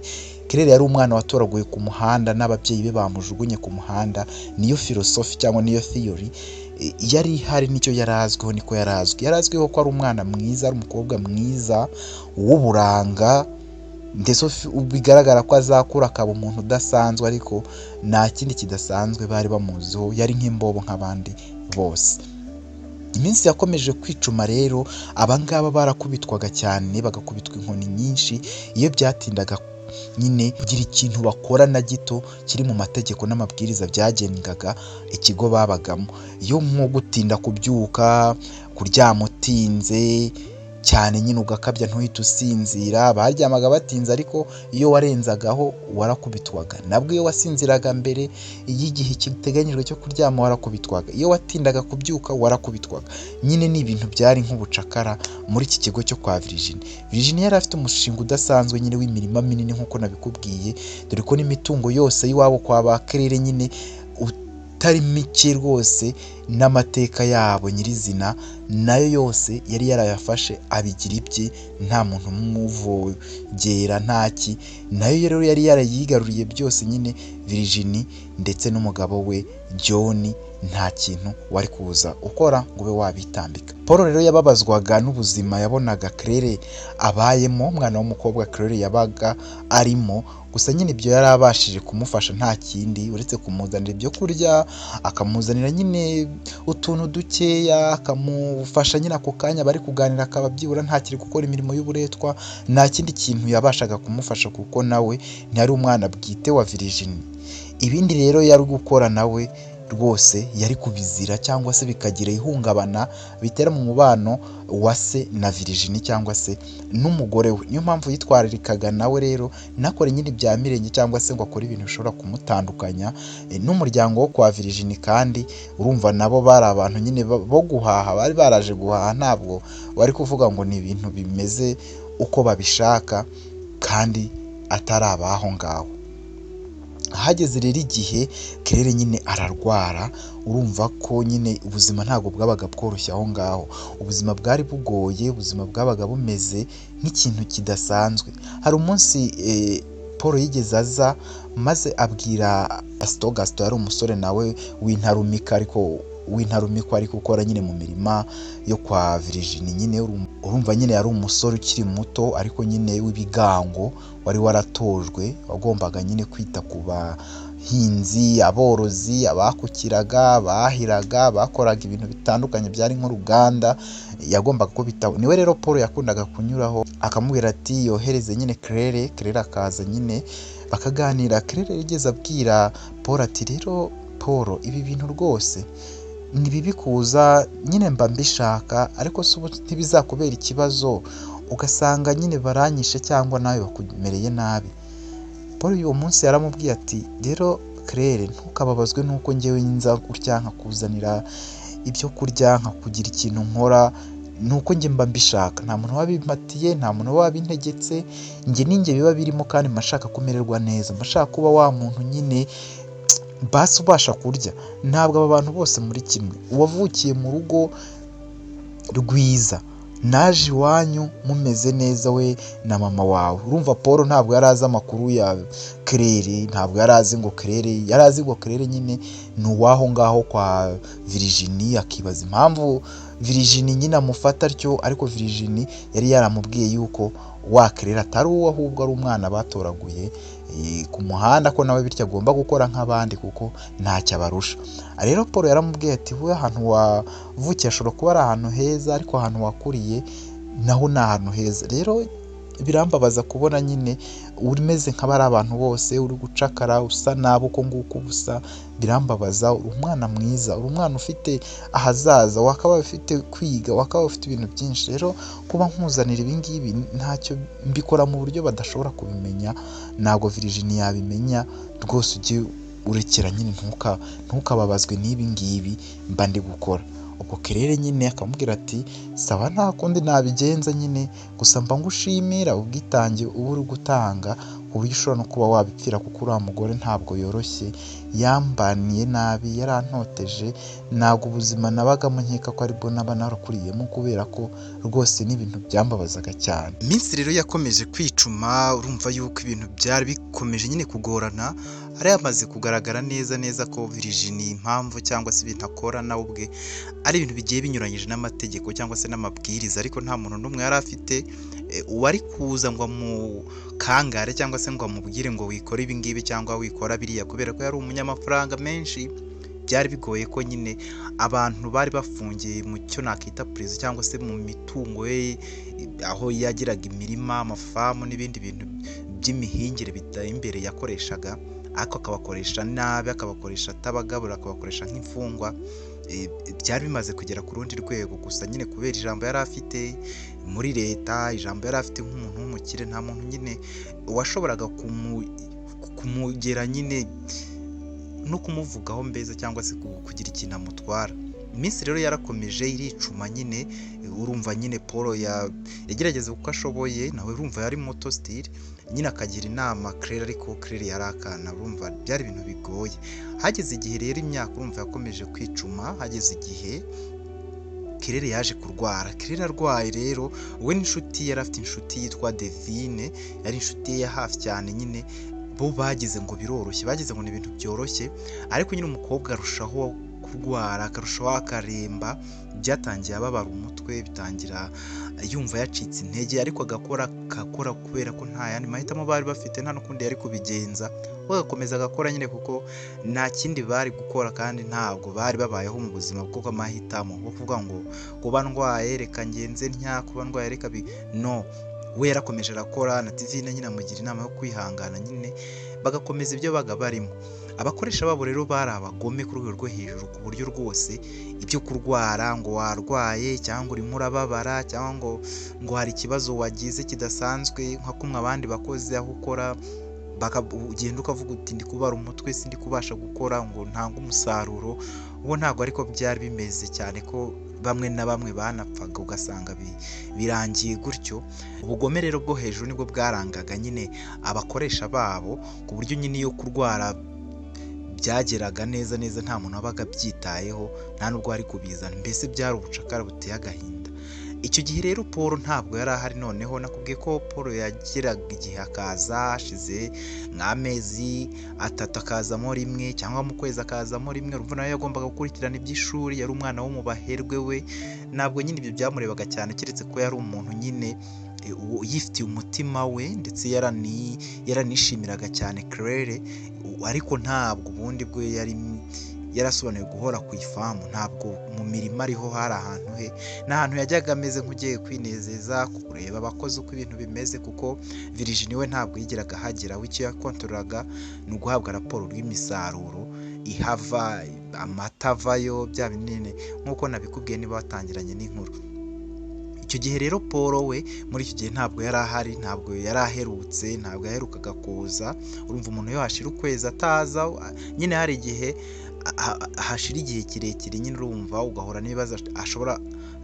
S1: yari umwana watoraguye ku muhanda n'ababyeyi be bamujugunye ku muhanda. Niyo philosophy cyangwa niyo theory yari ihari, nicyo yarazwiho, niko yarazwiho ko ari umwana mwiza, ari umukobwa mwiza w'uburanga, ndetse bigaragara ko azakura akaba umuntu udasanzwe, ariko nta kindi kidasanzwe bari bamuziho, yari nk'imbobo nk'abandi bose. Iminsi yakomeje kwicuma rero, abangaba barakubitwaga cyane, bagakubitwa inkoni nyinshi iyo byatindaga nyine kugira ikintu bakora na gito kiri mu mategeko n'amabwiriza byagengaga ikigo babagamo. Iyo nko gutinda kubyuka, kuryama utinze cyane nyine ugakabya ntuhite usinzira, baryamaga batinze, ariko iyo warenzagaho warakubitwaga. Nabwo iyo wasinziraga mbere y'igihe kiteganyijwe cyo kuryama warakubitwaga, iyo watindaga kubyuka warakubitwaga. Nyine ni ibintu byari nk'ubucakara muri iki kigo cyo kwa Virginie. Virginie yari afite umushinga udasanzwe nyine w'imirima minini nk'uko nabikubwiye, dore ko n'imitungo yose y'iwabo kwa ba Claire nyine itari mike rwose, n'amateka yabo nyirizina nayo yose yari yarayafashe abigira ibye, nta muntu umuvogera ntaki, nayo rero yari yarayigaruriye byose nyine Virginie ndetse n'umugabo we John nta kintu wari kuza ukora ngo ube wabitambika. Paul rero yababazwaga n'ubuzima yabonaga Claire abayemo, umwana w'umukobwa Claire yabaga arimo, gusa nyine ibyo yari abashije kumufasha nta kindi uretse kumuzanira ibyo kurya, akamuzanira nyine utuntu dukeya, akamufasha nyine ako kanya bari kuganira, akaba byibura ntakiri gukora imirimo y'uburetwa, nta kindi kintu yabashaga kumufasha kuko nawe ntiyari umwana bwite wa Virginie. Ibindi rero yari gukora nawe rwose yari kubizira cyangwa se bikagira ihungabana bitera mu mubano wa se na Virginie cyangwa se n'umugore we. Niyo mpamvu yitwararikaga nawe rero nakore nyine ibya mirenge cyangwa se ngo akore ibintu bishobora kumutandukanya n'umuryango wo kwa Virginie. Kandi urumva nabo bari abantu nyine bo guhaha, bari baraje guhaha, ntabwo wari kuvuga ngo ni ibintu bimeze uko babishaka kandi atari abaho ngaho. Hageze rero igihe Claire nyine ararwara, urumva ko nyine ubuzima ntabwo bwabaga bworoshye aho ngaho, ubuzima bwari bugoye, ubuzima bwabaga bumeze nk'ikintu kidasanzwe. Hari umunsi Paul yigeze aza maze abwira Gaston yari umusore nawe w'intarumikwa ariko ukora nyine mu mirima yo kwa Virginie. Nyine urumva nyine yari umusore ukiri muto ariko nyine w'ibigango, wari waratojwe, wagombaga nyine kwita ku bahinzi, aborozi, abakukiraga, bahiraga, bakoraga ibintu bitandukanye byari nk'uruganda, yagombaga kubitaho. Niwe rero Paul yakundaga kunyuraho akamubwira ati yohereze nyine Claire akaza nyine bakaganira. Claire yigeze abwira Paul ati rero Paul, ibi bintu rwose ni bibi kuza nyine mba mbishaka, ariko se ubu ntibizakubera ikibazo ugasanga nyine baranyishe cyangwa nawe bakumereye nabi. Paul uwo munsi yaramubwiye ati rero Claire, ntukababazwe nuko njyewe nza gutya nkakuzanira ibyo kurya, nkakugira ikintu nkora, nuko njye mba mbishaka, nta muntu wabimpatiye, nta muntu wabintegetse, njye ninjye biba birimo kandi mashaka kumererwa neza, mashaka kuba wa muntu nyine basi ubasha kurya. Ntabwo aba bantu bose muri kimwe, uwavukiye mu rugo rwiza, naje iwanyu mumeze neza we na mama wawe. Urumva Paul ntabwo yari azi amakuru ya Claire, ntabwo yari azi ngo Claire, yari azi ngo Claire nyine ni uwaho ngaho kwa Virginie, akibaza impamvu Virginie nyine amufata atyo, ariko Virginie yari yaramubwiye yuko wa Claire atari uwo ahubwo ari umwana batoraguye ku muhanda, ko nawe bityo agomba gukora nk'abandi kuko ntacyo abarusha. Rero Paul yaramubwiye ati we ahantu wavukiye ashobora kuba ari ahantu heza, ariko ahantu wakuriye naho ni ahantu heza. Rero birambabaza kubona nyine umeze nk'abari abantu bose, uri gucakara usa nabi uko nguko ubusa, birambabaza. Uri umwana mwiza, uri umwana ufite ahazaza, wakaba ufite kwiga, wakaba ufite ibintu byinshi. Rero kuba nkuzanira ibi ngibi ntacyo, mbikora mu buryo badashobora kubimenya, ntabwo Virginie yabimenya rwose, ujye urekera nyine ntukababazwe n'ibi ngibi mba ndi gukora. Ubwo Claire nyine akamubwira ati sawa, nta kundi nabigenza nyine, gusa mba ngushimira ubwitange uba uri gutanga, ku buryo ushobora no kuba wabipfira, kuko uriya mugore ntabwo yoroshye, yambaniye nabi, yarantoteje, ntabwo ubuzima nabagamo nkeka ko aribwo naba narakuriyemo, kubera ko rwose n'ibintu byambabazaga cyane. Iminsi rero yakomeje kwicuma, urumva yuko ibintu byari bikomeje nyine kugorana. Hari yamaze kugaragara neza ko Virginie impamvu cyangwa se ibintu akora nawe ubwe ari ibintu bigiye binyuranyije n'amategeko cyangwa se n'amabwiriza, ariko nta muntu n'umwe yari afite uwari kuza ngo amukangare cyangwa se ngo amubwire ngo wikore ibi ngibi cyangwa wikora biriya, kubera ko yari umunyamafaranga menshi. Byari bigoye ko nyine abantu bari bafungiye mu cyo nakita prison cyangwa se mu mitungo ye, aho yagiraga imirima, amafamu n'ibindi bintu by'imihingire bitari imbere yakoreshaga, ariko akabakoresha nabi, akabakoresha atabagabura, akabakoresha nk'imfungwa. Byari bimaze kugera ku rundi rwego, gusa nyine kubera ijambo yari afite muri leta, ijambo yari afite nk'umuntu w'umukire, nta muntu nyine washoboraga kumugera nyine no kumuvugaho mbeza cyangwa se kugira ikintu amutwara. Iminsi rero yarakomeje iricuma nyine, urumva nyine Paul yagerageza uko ashoboye, nawe urumva yari muto still, nyine akagira inama Claire, ariko Claire yari akana, urumva byari ibintu bigoye. bigoye. Hageze igihe rero imyaka urumva yakomeje kwicuma, hageze igihe Claire yaje kurwara. Claire arwaye rero we n'inshuti yari afite inshuti yitwa Devine, yari inshuti ye ya hafi cyane nyine, bo bagize ngo biroroshye, bagize ngo ni ibintu byoroshye, ariko nyine umukobwa arushaho kurwara, akarushaho akaremba, byatangiye ababara umutwe, bitangira yumva yacitse intege, ariko agakora kubera ko nta yandi mahitamo bari bafite, nta n'ukundi yari kubigenza, bagakomeza agakora nyine kuko nta kindi bari gukora kandi ntabwo bari babayeho mu buzima bwo amahitamo bwo kuvuga ngo kuba ndwaye reka ngenze ntya, kuba ndwaye reka no, we yarakomeje arakora, na Divine nyine amugira inama yo kwihangana nyine bagakomeza ibyo baga barimo. Abakoresha babo rero bari abagome ku rwego rwo hejuru, ku buryo rwose ibyo kurwara ngo warwaye cyangwa urimo urababara cyangwa ngo hari ikibazo wagize kidasanzwe nka kumwe abandi bakozi aho ukora ugenda ukavuga uti ndi kubara umutwe, sindi kubasha gukora ngo ntange umusaruro, uwo ntabwo ariko byari bimeze, cyane ko bamwe na bamwe banapfaga ugasanga birangiye gutyo. Ubugome rero bwo hejuru nibwo bwarangaga nyine abakoresha babo, ku buryo nyine iyo kurwara byageraga neza nta muntu wabaga abyitayeho, nta nubwo ari kubizana, mbese byari ubucakara buteye agahinda. Icyo gihe rero Paul ntabwo yari ahari. Noneho nakubwiye ko Paul yageraga igihe akaza hashize nk'amezi 3 akazamo rimwe cyangwa mu kwezi akazamo rimwe, urumva nawe yagombaga gukurikirana iby'ishuri, yari umwana wo mu baherwe we, ntabwo nyine ibyo byamurebaga cyane, keretse ko yari umuntu nyine yifitiye umutima we, ndetse yaranishimiraga cyane Claire, ariko ntabwo ubundi bwe yarasobanuye guhora ku ifamu, ntabwo mu mirimo ariho hari ahantu he, n'ahantu yajyaga ameze nk'ugiye kwinezeza, kureba abakozi uko ibintu bimeze, kuko Virginie we ntabwo yigeraga ahagera, we icyo yakontorolaga ni uguhabwa raporo rw'imisaruro ihava, amata avayo, bya binini nk'uko nabikubwiye niba watangiranye n'inkuru. Icyo gihe rero Paul we muri icyo gihe ntabwo yari ahari, ntabwo yari aherutse, ntabwo yaherukaga kuza. Urumva umuntu yo hashira ukwezi ataza, nyine hari igihe hashira igihe kirekire nyine urumva ugahora n'ibibazo ashobora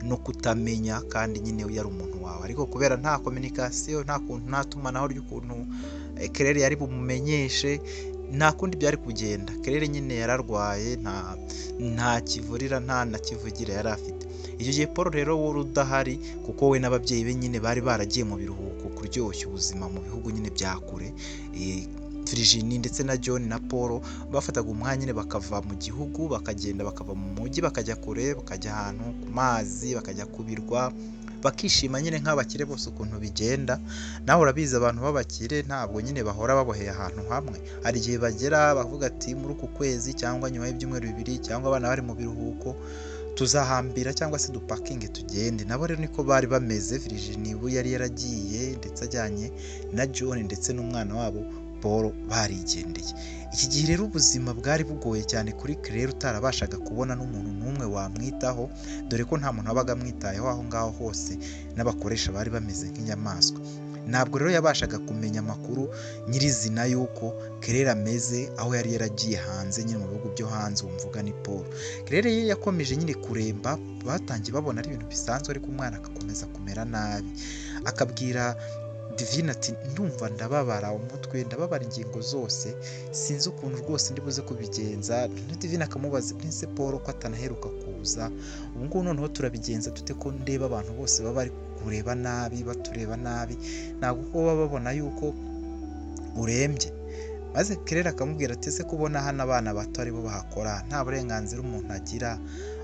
S1: no kutamenya, kandi nyine yari umuntu wawe, ariko kubera nta communication, nta tumanaho ry'ukuntu Claire yari bumumenyeshe, nta kundi byari kugenda. Claire nyine yararwaye, nta kivurira nta na kivugira yari afite. Icyo gihe Paul rero wari udahari, kuko we n'ababyeyi be nyine bari baragiye mu biruhuko kuryoshya ubuzima mu bihugu nyine bya kure. Virginie ndetse na John na Paul bafataga umwanya nyine bakava mu gihugu, bakagenda bakava mu mujyi bakajya kure, bakajya ahantu ku mazi, bakajya ku birwa, bakishima nyine nk'abakire bose ukuntu bigenda. Nawe urabizi abantu b'abakire ntabwo nyine bahora baboheye ahantu hamwe, hari igihe bagera bavuga ati muri uku kwezi cyangwa nyuma y'ibyumweru 2 cyangwa abana bari mu biruhuko tuzahambira cyangwa se dupakinge tugende. Nabo rero niko bari bameze. Virginie ubu yari yaragiye, ndetse ajyanye na John ndetse n'umwana wabo Paul barigendeye. Iki gihe rero ubuzima bwari bugoye cyane kuri Claire, utarabashaga kubona n'umuntu n'umwe wamwitaho, dore ko nta muntu wabaga amwitayeho aho ngaho hose, n'abakoresha bari bameze nk'inyamaswa. Ntabwo rero yabashaga kumenya amakuru nyirizina y'uko Claire ameze, aho yari yaragiye hanze nyine mu bihugu byo hanze, wumvuga ni Paul. Claire ye yakomeje nyine kuremba, batangiye babona ari ibintu bisanzwe, ariko umwana agakomeza kumera nabi, akabwira Divine ati ndumva ndababara umutwe, ndababara ingingo zose, sinzi ukuntu rwose ndibuze kubigenza. Divine akamubaza ntese Paul ko atanaheruka kuza, ubu ngubu noneho turabigenza dute ko ndeba abantu bose baba bari kureba nabi, batureba nabi, ntabwo ko baba babona yuko urembye. Maze Claire akamubwira ati ese kubona hano abana bato aribo bahakora, nta burenganzira umuntu agira,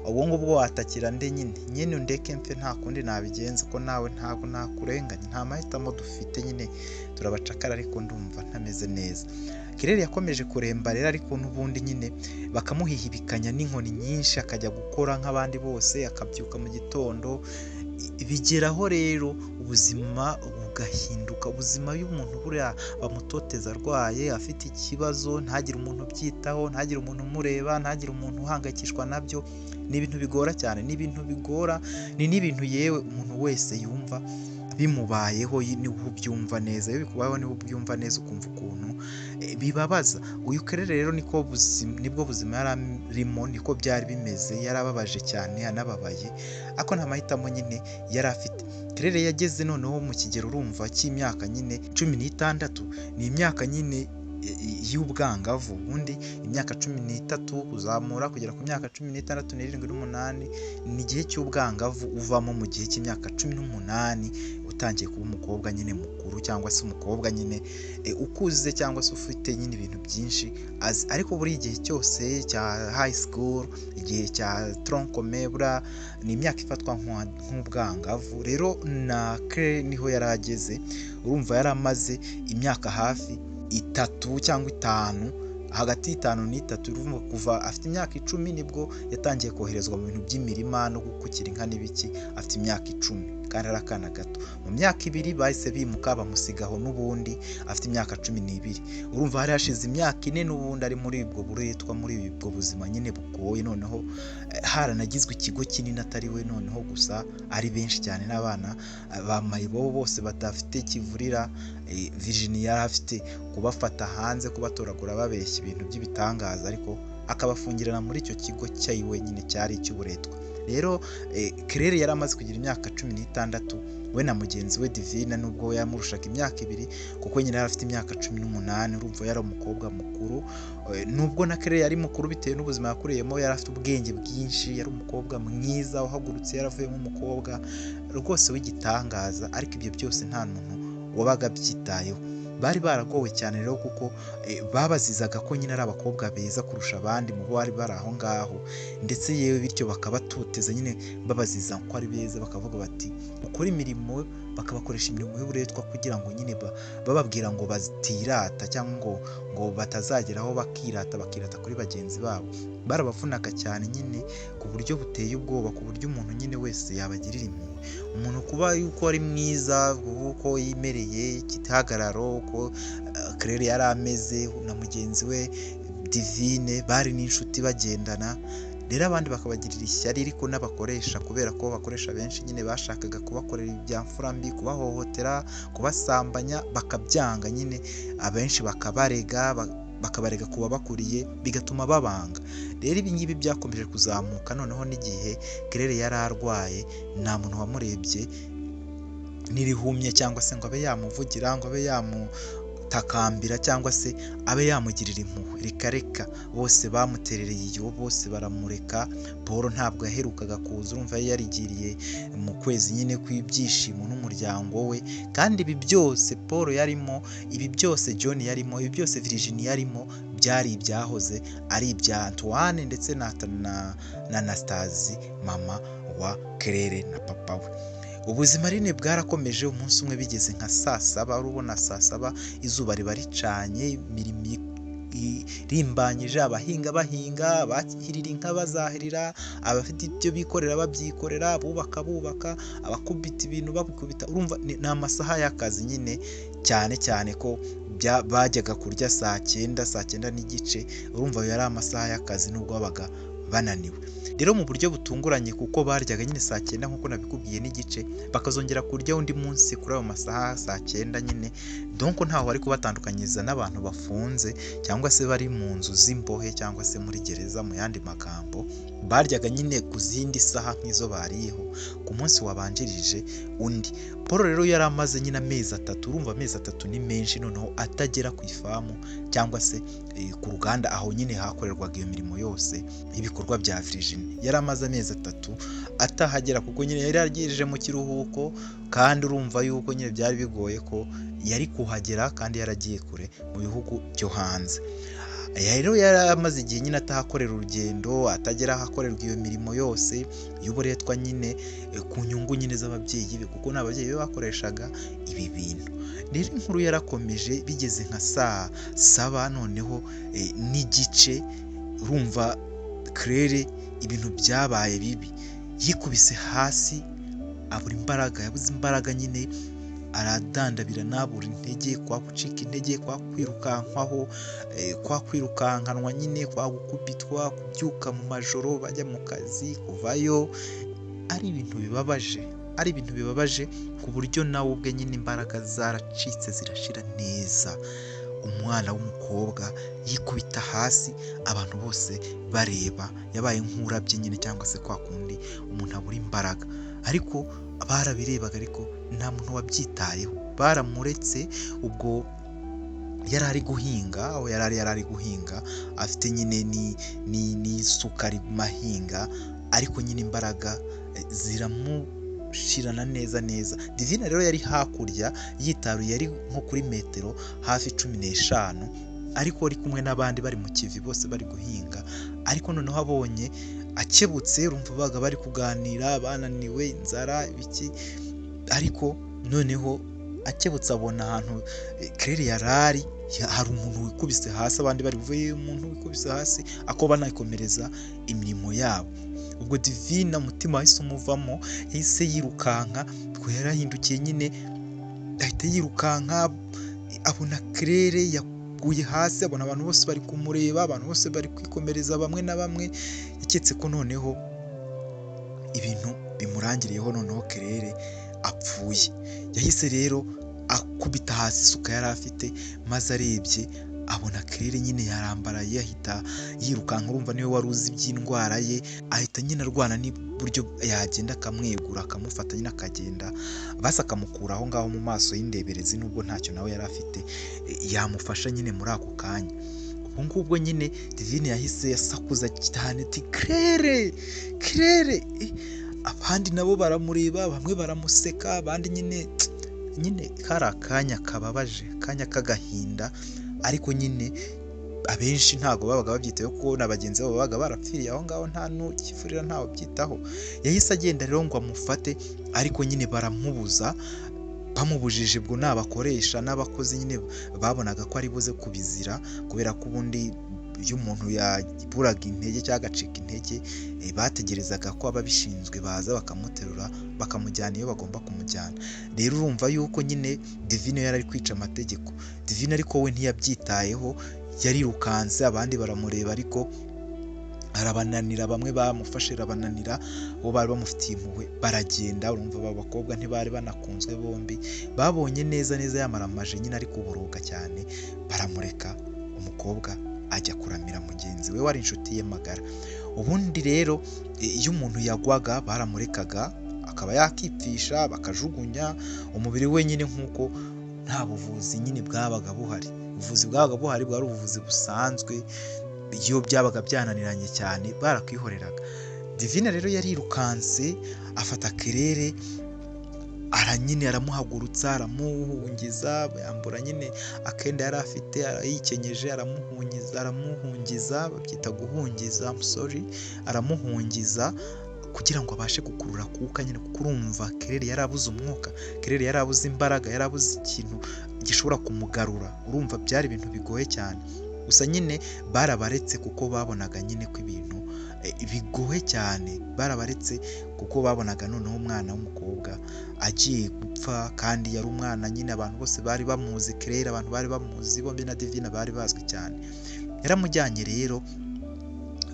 S1: ubwo ngubwo watakira nde? nyine undeke mfe, nta kundi nabigenza, ko nawe ntabwo nakurenganya, nta mahitamo dufite, nyine turabacakara, ariko ndumva ntameze neza. Claire yakomeje kuremba rero, ariko n'ubundi nyine bakamuhihibikanya n'inkoni nyinshi, akajya gukora nk'abandi bose, akabyuka mu gitondo. Bigeraho rero ubuzima bugahinduka, ubuzima y'umuntu buriya bamutoteza arwaye, afite ikibazo, ntagire umuntu ubyitaho, ntagire umuntu umureba, ntagire umuntu uhangayikishwa nabyo. Ni ibintu bigora cyane, ni ibintu bigora, ni n'ibintu yewe umuntu wese yumva bimubayeho niwe ubyumva neza, iyo bikubayeho niwe ubyumva neza, ukumva ukuntu bibabaza. Uyu Claire rero nibwo buzima yari arimo, niko byari bimeze, yarababaje cyane, anababaye, ariko nta mahitamo nyine yari afite. Claire yageze noneho mu kigero urumva cy'imyaka nyine 16, ni imyaka nyine y'ubwangavu. Ubundi imyaka 13 kuzamura kugera ku myaka 16, 17, 18 ni igihe cy'ubwangavu uvamo mu gihe cy'imyaka 18 utangiye kuba umukobwa nyine mukuru, cyangwa se umukobwa nyine ukuze, cyangwa se ufite nyine ibintu byinshi azi. Ariko buri igihe cyose cya high school, igihe cya tronc-commun, ni imyaka ifatwa nk'ubwangavu. Rero na Claire niho yari ageze, urumva yari amaze imyaka hafi 3 cyangwa 5, hagati y'5 n'3. urumva kuva afite imyaka 10 nibwo yatangiye koherezwa mu bintu by'imirima no gukukira inka n'ibiki, afite imyaka 10 kandi ari akana gato. Mu myaka 2 bahise bimuka bamusigaho n'ubundi afite imyaka 12. urumva hari hashize imyaka 4 n'ubundi ari muri ubwo buretwa, muri ubwo buzima nyine bugoye. Noneho haranagizwe ikigo kinini atari we noneho gusa, ari benshi cyane n'abana ba mayibobo bose badafite kivurira. Virginia yari afite kubafata hanze, kubatoragura babeshya ibintu by'ibitangaza, ariko akabafungirana muri icyo kigo cyayiwe nyine cyari icy'uburetwa. Rero Claire yari amaze kugira imyaka 16, we na mugenzi we Divine, nubwo we yamurushaga imyaka 2 kuko nyine yari afite imyaka 18. urumva yari umukobwa mukuru, nubwo na Claire yari mukuru bitewe n'ubuzima yakuriyemo. Yari afite ubwenge bwinshi, yari umukobwa mwiza uhagurutse, yaravuyemo umukobwa rwose w'igitangaza. Ariko ibyo byose nta muntu wabaga byitayeho. Bari baragowe cyane rero kuko babazizaga ko nyine ari abakobwa beza kurusha abandi mu bo bari bari aho ngaho, ndetse yewe bityo bakabatoteza nyine babaziza ko ari beza. Bakavuga bati ukora imirimo, bakabakoresha imirimo y'uburetwa kugira ngo nyine bababwira ngo batirata, cyangwa ngo batazageraho bakirata kuri bagenzi babo. Barabavunaga cyane nyine ku buryo buteye ubwoba, ku buryo umuntu nyine wese yabagirira impuhwe. Umuntu kuba yuko ari mwiza, uko yimereye, igihagararo, uko Claire yari ameze, na mugenzi we Divine bari n'inshuti bagendana. Rero abandi bakabagirira ishyari, ariko n'abakoresha, kubera ko bakoresha benshi nyine bashakaga kubakorera ibya mfurambi, kubahohotera, kubasambanya, bakabyanga nyine. Abenshi bakabarega kuba bakuriye, bigatuma babanga. Rero ibi ngibi byakomeje kuzamuka. Noneho n'igihe Claire yari arwaye, nta muntu wamurebye n'irihumye, cyangwa se ngo abe yamuvugira, ngo abe yamutakambira, cyangwa se abe yamugirira impuhwe. Reka bose bamuterereye iyo, bose baramureka. Paul ntabwo yaherukaga kuza, urumva yari yarigiriye mu kwezi nyine kw'ibyishimo n'umuryango we. Kandi ibi byose Paul yarimo, ibi byose John yarimo, ibi byose Virginia yarimo, byari ibyahoze ari ibya Antoine ndetse na Anastasie, mama wa Claire na papa we. Ubuzima rine bwarakomeje. Umunsi umwe bigeze nka saa 7, urubona saa 7 izuba riba ricanye, imirimo rimbanyije, abahinga bahinga, abahirira inka bazahirira, abafite ibyo bikorera babyikorera, bubaka, abakubita ibintu babikubita. Urumva ni amasaha y'akazi nyine, cyane cyane ko bajyaga kurya saa 9 n'igice. Urumva yari amasaha y'akazi nubwo babaga bananiwe. Rero mu buryo butunguranye, kuko baryaga nyine saa 9 nk'uko nabikubwiye n'igice, bakazongera kurya undi munsi kuri ayo masaha saa 9 nyine. Donc ntaho bari kubatandukanyiriza n'abantu bafunze, cyangwa se bari mu nzu z'imbohe, cyangwa se muri gereza mu yandi magambo. Baryaga nyine ku zindi saha nk'izo bariyeho ku munsi wabanjirije undi. Paul rero yari amaze nyine amezi 3. Urumva amezi 3 ni menshi, noneho atagera ku ifamu cyangwa se ku ruganda aho nyine hakorerwaga iyo mirimo yose ibikorwa bya Virginia. Yari amaze amezi 3 atahagera, kuko nyine yari yagiye mu kiruhuko, kandi urumva yuko nyine byari bigoye ko yari kuhagera, kandi yaragiye kure mu bihugu byo hanze. Rero yari amaze igihe nyine atahakorera urugendo, atagera ahakorerwa iyo mirimo yose y'uburetwa nyine, ku nyungu nyine z'ababyeyi be, kuko n'ababyeyi be bakoreshaga ibi bintu. Rero inkuru yarakomeje, bigeze nka saa 7 noneho n'igice. Urumva Claire ibintu byabaye bibi, yikubise hasi, abura imbaraga, yabuze imbaraga nyine, aradandabira, nabura intege, kwa gucika intege, kwa kwirukankwaho, kwa kwirukankanwa nyine, kwa gukubitwa, kubyuka mu majoro bajya mu kazi, kuvayo. Ari ibintu bibabaje, ku buryo nawe ubwe nyine imbaraga zaracitse zirashira neza. Umwana w'umukobwa yikubita hasi, abantu bose bareba, yabaye nk'urabye nyine, cyangwa se kwa kundi umuntu abura imbaraga. Ariko barabirebaga, ariko nta muntu wabyitayeho, baramuretse. Ubwo yari ari guhinga, aho yari ari guhinga afite nyine n'isuka ari mahinga, ariko nyine imbaraga ziramushirana neza. Divine rero yari hakurya yitaruye, yari nko kuri metero hafi 15, ariko ari kumwe n'abandi bari mu kivi bose bari guhinga. Ariko noneho abonye akebutse, urumva baga bari kuganira bananiwe, inzara ibiki, ariko noneho akebutse abona ahantu Claire yarari hari umuntu wikubise hasi, abandi bari buvuye umuntu wikubise hasi, ako banayikomereza imirimo yabo. Ubwo Divine umutima wahise umuvamo, yahise yirukanka, ko yarahindukiye nyine ahita yirukanka, abona Claire yaguye hasi, abona abantu bose bari kumureba, abantu bose bari kwikomereza, bamwe na bamwe yaketse ko noneho ibintu bimurangiriyeho, noneho Claire apfuye. Yahise rero akubita hasi isuka yari afite, maze arebye abona Claire nyine yarambaraye, ahita yirukanka, urumva niwe wari uzi iby'indwara ye, ahita nyine arwana n'uburyo yagenda akamwegura, akamufata nyine akagenda, basi akamukura aho ngaho mu maso y'indeberezi, nubwo ntacyo nawe yari afite yamufasha nyine muri ako kanya. Ubwo ngubwo nyine Divine yahise yasakuza cyane ati Claire, abandi nabo baramureba, bamwe baramuseka, abandi nyine kari akanya kababaje, akanya k'agahinda, ariko nyine abenshi ntabwo babaga babyitaho, kuko na bagenzi babo babaga barapfiriye aho ngaho, nta n'ukivurira ntawe byitaho. Yahise agenda rero ngo amufate, ariko nyine baramubuza, bamubujije. Ubwo n'abakoresha n'abakozi nyine babonaga ko ari buze kubizira, kubera ko ubundi iyo umuntu yaburaga intege cyangwa agacika intege, bategerezaga ko ababishinzwe baza bakamuterura bakamujyana iyo bagomba kumujyana. Rero urumva yuko nyine Divine yari ari kwica amategeko. Divine ariko we ntiyabyitayeho, yarirukanse, abandi baramureba ariko arabananira, bamwe bamufashe arabananira, bo bari bamufitiye impuhwe baragenda. Urumva aba bakobwa ntibari banakunzwe, bombi babonye neza yamaramaje nyine ari kuboroga cyane, baramureka, umukobwa ajya kuramira mugenzi we wari inshuti ye magara. Ubundi rero iyo umuntu yagwaga baramurekaga akaba yakipfisha, bakajugunya umubiri we nyine, nk'uko nta buvuzi nyine bwabaga buhari. Ubuvuzi bwabaga buhari bwari ubuvuzi busanzwe, iyo byabaga byananiranye cyane barakwihoreraga. Divine rero yarirukanse afata Claire, nyine aramuhagurutsa, aramuhungiza, yambura nyine akenda yari afite, arayikenyeje, aramuhungiza, babyita guhungiza, aramuhungiza kugira ngo abashe gukurura kuka nyine, kuko urumva Claire yari abuze umwuka, Claire yari abuze imbaraga, yari abuze ikintu gishobora kumugarura. Urumva byari ibintu bigoye cyane, gusa nyine barabaretse kuko babonaga nyine ko ibintu bigoye cyane, barabaretse kuko babonaga noneho umwana w'umukobwa agiye gupfa, kandi yari umwana nyine abantu bose bari bamuzi. Claire abantu bari bamuzi, bombi na Divine bari bazwi cyane. Yaramujyanye rero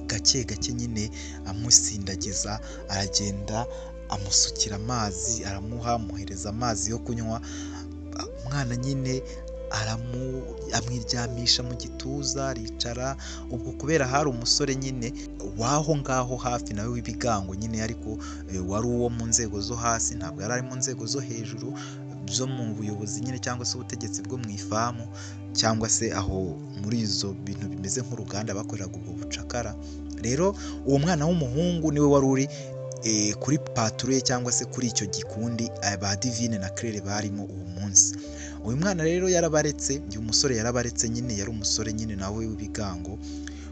S1: gake nyine amusindagiza, aragenda amusukira amazi, amuhereza amazi yo kunywa. Umwana nyine amwiryamisha mu gituza, aricara. Ubwo kubera hari umusore nyine waho ngaho hafi nawe w'ibigango nyine, ariko wari uwo mu nzego zo hasi, ntabwo yari ari mu nzego zo hejuru zo mu buyobozi nyine, cyangwa se ubutegetsi bwo mu ifamu, cyangwa se aho muri izo bintu bimeze nk'uruganda bakoreraga ubwo bucakara. Rero uwo mwana w'umuhungu niwe wari uri kuri patrouille cyangwa se kuri icyo gikundi ba Divine na Claire barimo uwo munsi. Uyu mwana rero yarabaretse, uyu musore yarabaretse nyine, yari umusore nyine nawe w'ibigango,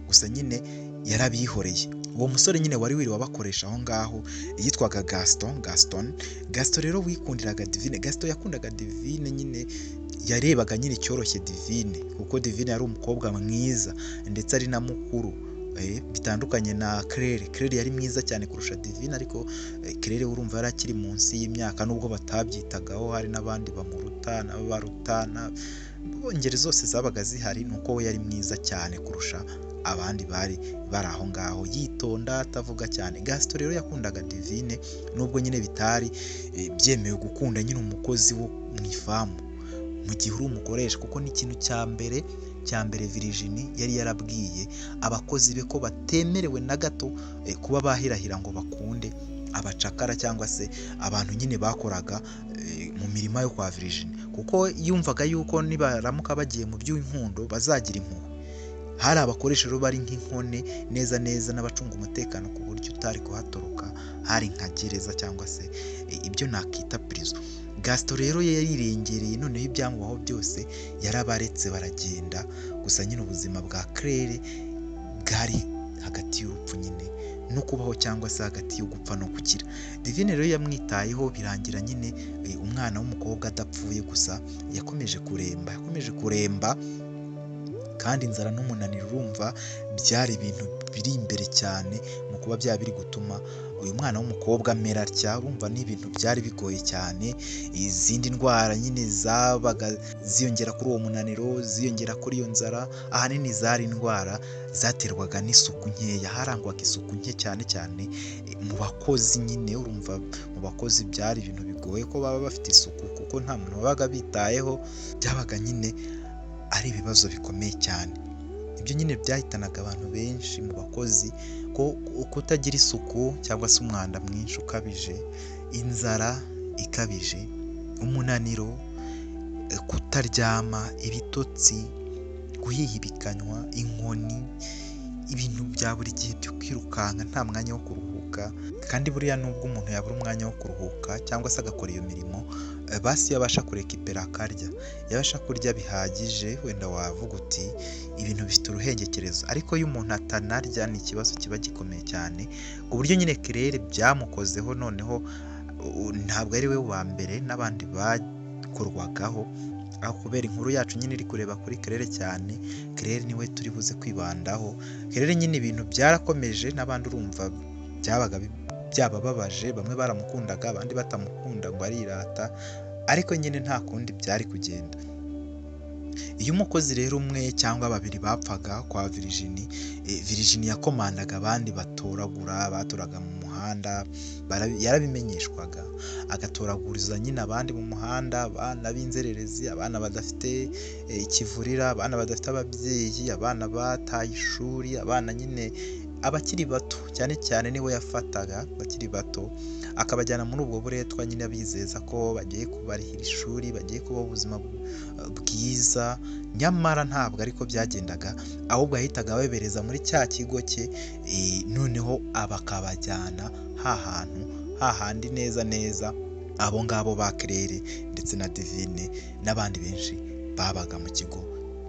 S1: gusa nyine yarabihoreye. Uwo musore nyine wari wiriwe abakoresha aho ngaho yitwaga Gaston rero wikundiraga Divine. Gaston yakundaga Divine nyine, yarebaga nyine cyoroshye Divine, kuko Divine yari umukobwa mwiza ndetse ari na mukuru, bitandukanye na Claire yari mwiza cyane kurusha Divine, ariko Claire urumva yari akiri munsi y'imyaka, nubwo batabyitagaho, hari n'abandi bamuruta n'abarutana, ingeri zose zabaga zihari, nuko we yari mwiza cyane kurusha abandi bari aho ngaho, yitonda atavuga cyane. Gaston rero yakundaga Divine, nubwo nyine bitari byemewe gukunda nyine umukozi wo mu ifamu mu gihe uri umukoresha, kuko ni ikintu cya mbere Virginie yari yarabwiye abakozi be ko batemerewe na gato kuba bahirahira ngo bakunde abacakara cyangwa se abantu nyine bakoraga mu mirima yo kwa Virginie, kuko yumvaga yuko nibaramuka bagiye mu by'inkundo bazagira impuhwe. Hari abakoresha rero bari nk'inkone neza neza n'abacunga umutekano ku buryo utari kuhatoroka, hari nka gereza cyangwa se ibyo nakita prison. Gaston rero yarirengereye, noneho ibyamubaho byose yarabaretse baragenda, gusa nyine ubuzima bwa Claire bwari hagati y'urupfu nyine no kubaho cyangwa se hagati yo gupfa no gukira. Divine rero yamwitayeho birangira nyine umwana w'umukobwa adapfuye, gusa yakomeje kuremba kandi inzara n'umunaniro urumva byari ibintu biri imbere cyane mu kuba byaba biri gutuma uyu mwana w'umukobwa amera atya. Urumva ni ibintu byari bigoye cyane, izindi ndwara nyine zabaga ziyongera kuri uwo munaniro, ziyongera kuri iyo nzara, ahanini zari indwara zaterwaga n'isuku nkeya, harangwaga isuku nke cyane cyane mu bakozi nyine. Urumva mu bakozi byari ibintu bigoye ko baba bafite isuku, kuko nta muntu wabaga bitayeho, byabaga nyine ari ibibazo bikomeye cyane. Ibyo nyine byahitanaga abantu benshi mu bakozi, ko kutagira isuku cyangwa se umwanda mwinshi ukabije, inzara ikabije, umunaniro, kutaryama, ibitotsi, guhihibikanywa, inkoni, ibintu bya buri gihe byo kwirukanka nta mwanya wo kuruhuka. Kandi buriya nubwo umuntu yabura umwanya wo kuruhuka cyangwa se agakora iyo mirimo, basi iyo abasha kurekipera akarya, yabasha kurya bihagije, wenda wavuga uti ibintu bifite uruhengekerezo. Ariko iyo umuntu atanarya ni ikibazo kiba gikomeye cyane, ku buryo nyine Claire byamukozeho. Noneho ntabwo ari we wa mbere, n'abandi bakorwagaho, aho kubera inkuru yacu nyine iri kureba kuri Claire cyane, Claire niwe turi buze kwibandaho. Claire nyine ibintu byarakomeje, n'abandi urumva byabaga byabababaje, bamwe baramukundaga abandi batamukunda ngo arirata, ariko nyine nta kundi byari kugenda. Iyo umukozi rero umwe cyangwa babiri bapfaga kwa Virginie, Virginie yakomandaga abandi batoraga mu muhanda, yarabimenyeshwaga, agatoraguriza nyine abandi mu muhanda, abana b'inzererezi, abana badafite ikivurira, abana badafite ababyeyi, abana bataye ishuri, abana nyine abakiri bato cyane cyane niwe yafataga, abakiri bato akabajyana muri ubwo buretwa, nyine abizeza ko bagiye kubarihira ishuri, bagiye kubaho ubuzima bwiza. Nyamara ntabwo ariko byagendaga, ahubwo yahitaga ababereza muri cya kigo cye, noneho bakabajyana hahandi neza neza abo ngabo ba Claire ndetse na Divine n'abandi benshi babaga mu kigo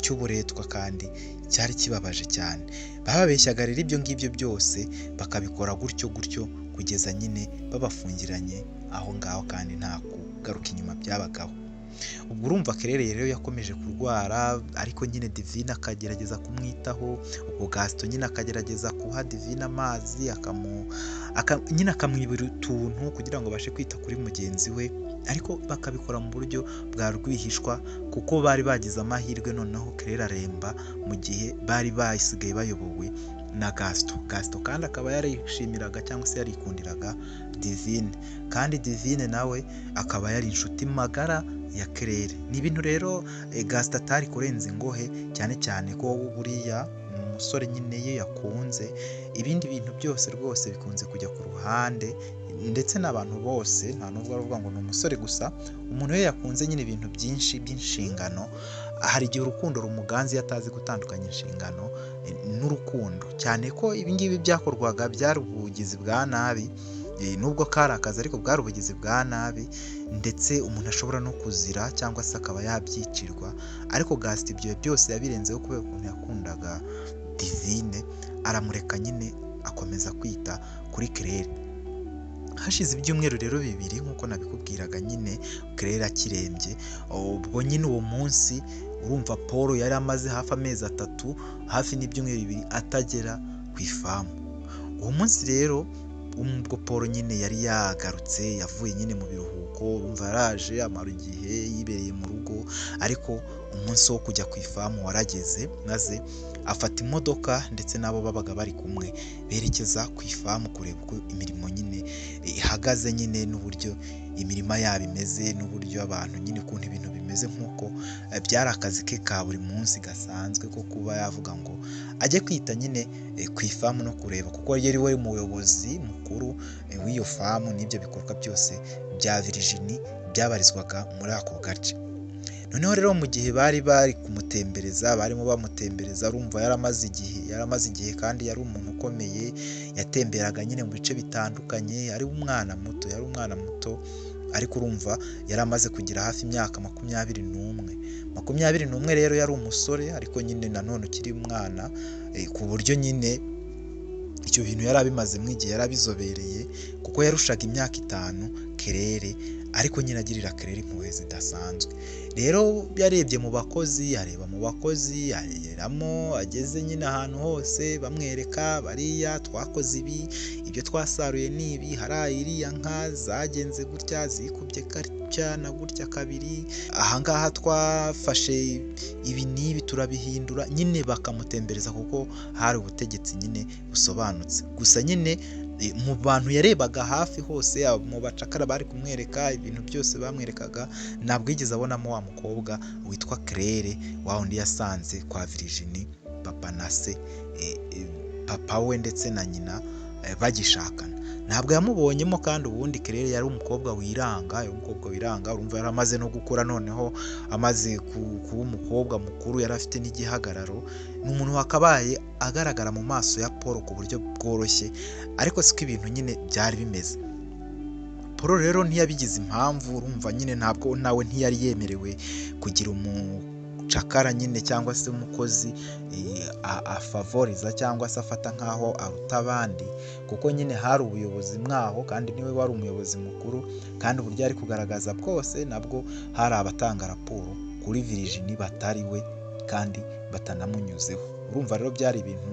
S1: cy'uburetwa, kandi cyari kibabaje cyane. Bababeshyaga rero ibyo ngibyo byose, bakabikora gutyo kugeza nyine babafungiranye aho ngaho, kandi nta kugaruka inyuma byabagaho. Ubwo urumva Claire rero yakomeje kurwara, ariko nyine Divine akagerageza kumwitaho. Ubwo Gaston nyine akagerageza kuha Divine amazi, nyine akamwibira utuntu kugira ngo abashe kwita kuri mugenzi we, ariko bakabikora mu buryo bwa rwihishwa, kuko bari bagize amahirwe noneho Claire aremba mu gihe bari basigaye bayobowe na Gaston kandi akaba yarishimiraga cyangwa se yarikundiraga Divine, kandi Divine nawe akaba yari inshuti magara ya Claire. Ni ibintu rero Gaston atari kurenza ingohe, cyane cyane ko buriya ni umusore nyine ye yakunze, ibindi bintu byose rwose bikunze kujya ku ruhande, ndetse n'abantu bose, nta nubwo aravuga ngo ni umusore gusa, umuntu we yakunze nyine ibintu byinshi by'inshingano. Hari igihe urukundo rumuganza iyo atazi gutandukanya inshingano n'urukundo, cyane ko ibingibi byakorwaga byari ubugizi bwa nabi, nubwo kari akazi ariko bwari ubugizi bwa nabi, ndetse umuntu ashobora no kuzira cyangwa se akaba yabyicirwa. Ariko Gaston ibyo byose yabirenzeho kubera ukuntu yakundaga Divine, aramureka nyine akomeza kwita kuri Claire. Hashize ibyumweru rero bibiri nk'uko nabikubwiraga, nyine Claire akirembye. Ubwo nyine uwo munsi urumva Paul yari amaze hafi amezi 3, hafi n'ibyumweru 2 atagera ku ifamu. Uwo munsi rero ubwo Paul nyine yari yagarutse, yavuye nyine mu biruhuko, urumva yaraje amara igihe yibereye mu rugo, ariko umunsi wo kujya ku ifamu warageze, maze afata imodoka ndetse n'abo babaga bari kumwe berekeza ku ifamu kureba uko imirimo nyine ihagaze nyine n'uburyo imirima yabo imeze n'uburyo abantu nyine ukuntu ibintu bimeze, nk'uko byari akazi ke ka buri munsi gasanzwe ko kuba yavuga ngo ajye kwita nyine ku ifamu no kureba, kuko yari we muyobozi mukuru w'iyo famu n'ibyo bikorwa byose bya Virginie byabarizwaga muri ako gace. Noneho rero mu gihe bari kumutembereza, barimo bamutembereza, urumva yaramaze igihe kandi yari umuntu ukomeye, yatemberaga nyine mu bice bitandukanye, yari umwana muto ariko urumva yari amaze kugira hafi imyaka 21 rero yari umusore ariko nyine nanone ukiri umwana, ku buryo nyine icyo bintu yari abimazemo igihe, yari abizobereye kuko yarushaga imyaka 5 Claire, ariko nyine agirira Claire impuhwe zidasanzwe. Rero yarebye mu bakozi, areba mu bakozi, ageramo, ageze nyine ahantu hose bamwereka, bariya twakoze ibi, ibyo twasaruye ni ibi, hari iriya nka zagenze gutya zikubye gutya na gutya kabiri, ahangaha twafashe ibi n'ibi turabihindura, nyine bakamutembereza kuko hari ubutegetsi nyine busobanutse. Gusa nyine mu bantu yarebaga hafi hose, mu bacakara bari kumwereka ibintu byose bamwerekaga, ntabwo yigeze abonamo wa mukobwa witwa Claire, wa wundi yasanze kwa Virginie papa na se, papa we ndetse na nyina bagishakana, ntabwo yamubonyemo. Kandi ubundi Claire yari umukobwa wiranga, urumva yari amaze no gukura, noneho amaze kuba umukobwa mukuru, yari afite n'igihagararo, ni umuntu wakabaye agaragara mu maso ya Paul ku buryo bworoshye, ariko siko ibintu nyine byari bimeze. Paul rero ntiyabigize impamvu, urumva nyine ntabwo nawe ntiyari yemerewe kugira umucakara nyine cyangwa se umukozi afavoriza cyangwa se afata nk'aho aruta abandi, kuko nyine hari ubuyobozi mwaho kandi niwe wari umuyobozi mukuru, kandi uburyo ari kugaragaza bwose nabwo hari abatanga raporo kuri Virginie batari we kandi batanamunyuzeho. Urumva rero byari ibintu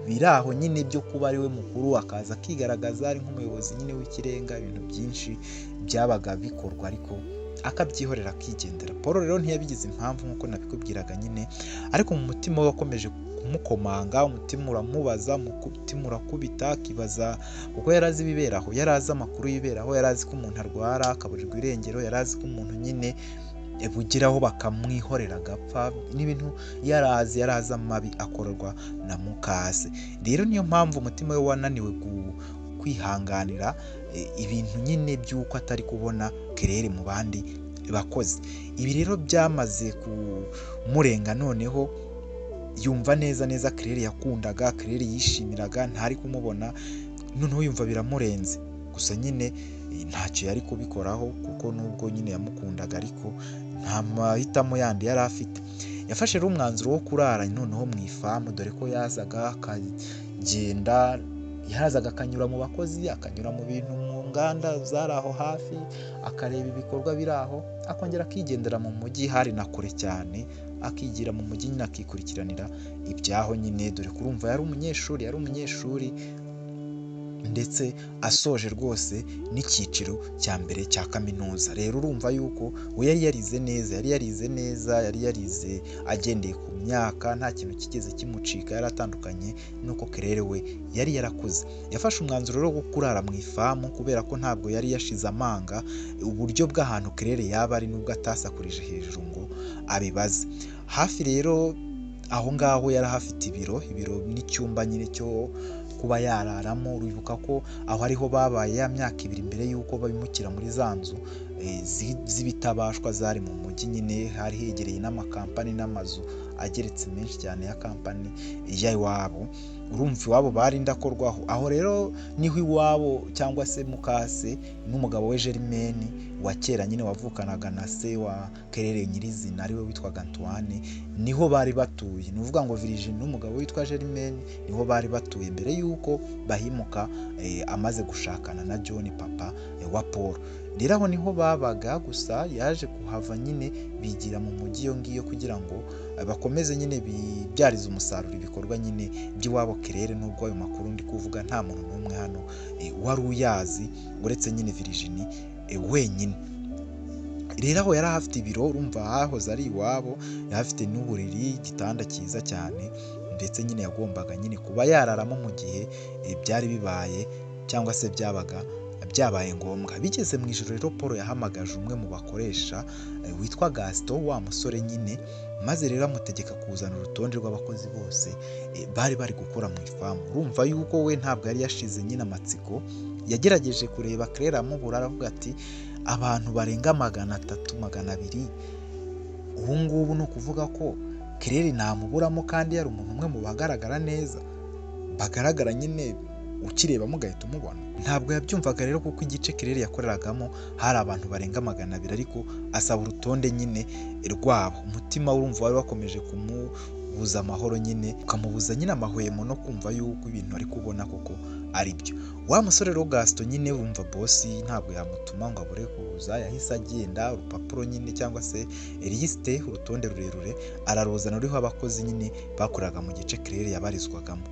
S1: biri aho nyine byo kuba ari we mukuru, akaza akigaragaza ari nk'umuyobozi nyine w'ikirenga, ibintu byinshi byabaga bikorwa ariko akabyihorera akigendera. Paul rero ntiyabigize impamvu nk'uko nabikubwiraga nyine, ariko mu mutima we wakomeje kumukomanga, umutima uramubaza, umutima urakubita, akibaza kuko yari azi ibiberaho, yari azi amakuru y'iberaho, yari azi ko umuntu arwara akaburirwa irengero, yari azi ko umuntu nyine bugiraho bakamwihorera agapfa, n'ibintu yari azi amabi akorwa na mukase. Rero niyo mpamvu umutima we wananiwe kwihanganira ibintu nyine by'uko atari kubona Claire mu bandi bakozi. Ibi rero byamaze kumurenga, noneho yumva neza Claire yakundaga, Claire yishimiraga, ntari kumubona, noneho yumva biramurenze. Gusa nyine ntacyo yari kubikoraho kuko nubwo nyine yamukundaga ariko nta mahitamo yandi yari afite. Yafashe rero umwanzuro wo kurara noneho mu ifamu, dore ko yazaga akagenda, yazaga akanyura mu bakozi, akanyura mu bintu mu nganda zari aho hafi, akareba ibikorwa biri aho, akongera akigendera mu mujyi, hari na kure cyane, akigira mu mujyi nyine akikurikiranira ibyaho nyine, dore ko urumva yari umunyeshuri ndetse asoje rwose n'icyiciro cya mbere cya kaminuza. Rero urumva yuko we yari yarize neza, yari yarize agendeye ku myaka, nta kintu kigeze kimucika, yari atandukanye nuko Claire we yari yarakuze. Yafashe umwanzuro rero wo kurara mu ifamu kubera ko ntabwo yari yashize amanga uburyo bw'ahantu Claire yaba ari, nubwo atasakurije hejuru ngo abibaze. Hafi rero aho ngaho yari hafite ibiro n'icyumba nyine cyo kuba yararamo. Uribuka ko aho ariho babaye ya myaka 2 mbere y'uko babimukira muri za nzu z'ibitabashwa zari mu mujyi, nyine hari hegereye n'amakampani n'amazu ageretse menshi cyane ya kampani y'iwabo. Urumva iwabo bari ndakorwaho, aho rero niho iwabo cyangwa se mukase n'umugabo we Germaine wa kera nyine wavukanaga na se wa Claire nyirizina ariwe witwaga Antoine, niho bari batuye. Ni uvuga ngo Virginie n'umugabo witwa Germaine niho bari batuye mbere y'uko bahimuka, amaze gushakana na John papa wa Paul. Rero aho niho babaga, gusa yaje kuhava nyine bigira mu mujyi iyo ngiyo kugira ngo bakomeze nyine bibyariza umusaruro ibikorwa nyine by'iwabo Claire, nubwo ayo makuru ndi kuvuga nta muntu n'umwe hano wari uyazi uretse nyine Virginie wenyine. rero aho yari afite ibiro, urumva hahoze ari iwabo, yari afite n'uburiri, igitanda cyiza cyane, ndetse nyine yagombaga nyine kuba yararamo mu gihe byari bibaye cyangwa se byabaye ngombwa. Bigeze mu ijoro rero Paul yahamagaje umwe mu bakoresha witwa Gaston, wa musore nyine, maze rero amutegeka kuzana urutonde rw'abakozi bose bari bari gukora mu ifamu. Urumva yuko we ntabwo yari yashize nyine amatsiko, yagerageje kureba Claire amubura, aravuga ati abantu barenga 300 200, ubu ngubu ni ukuvuga ko Claire ntamuburamo kandi yari umuntu umwe mu bagaragara neza, bagaragara nyine ukireba mugahita umubona. Ntabwo yabyumvaga rero kuko igice Claire yakoreragamo hari abantu barenga 200, ariko asaba urutonde nyine rwabo. Umutima urumva wari wakomeje kumubuza amahoro nyine, ukamubuza nyine amahwemo no kumva yuko ibintu ari kubona koko ari byo. Wa musore rero Gaston nyine, urumva boss ntabwo yamutuma ngo abure kuza, yahise agenda urupapuro nyine cyangwa se liste, urutonde rurerure araruzana ruriho abakozi nyine bakoraga mu gice Claire yabarizwagamo.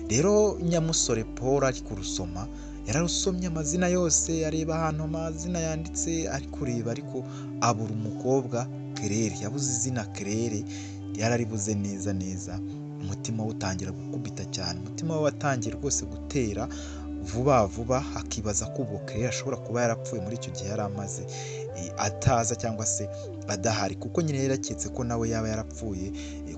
S1: Rero nyamusore Paul ari kurusoma, yararusomye amazina yose, areba ahantu amazina yanditse, ari kureba ariko abura umukobwa Claire, yabuze izina Claire, yararibuze neza neza. Umutima we utangira gukubita cyane, umutima we watangiye rwose gutera vuba vuba, akibaza ko ubwo Claire ashobora kuba yarapfuye muri icyo gihe yari amaze ataza cyangwa se adahari, kuko nyine yaraketse ko nawe yaba yarapfuye,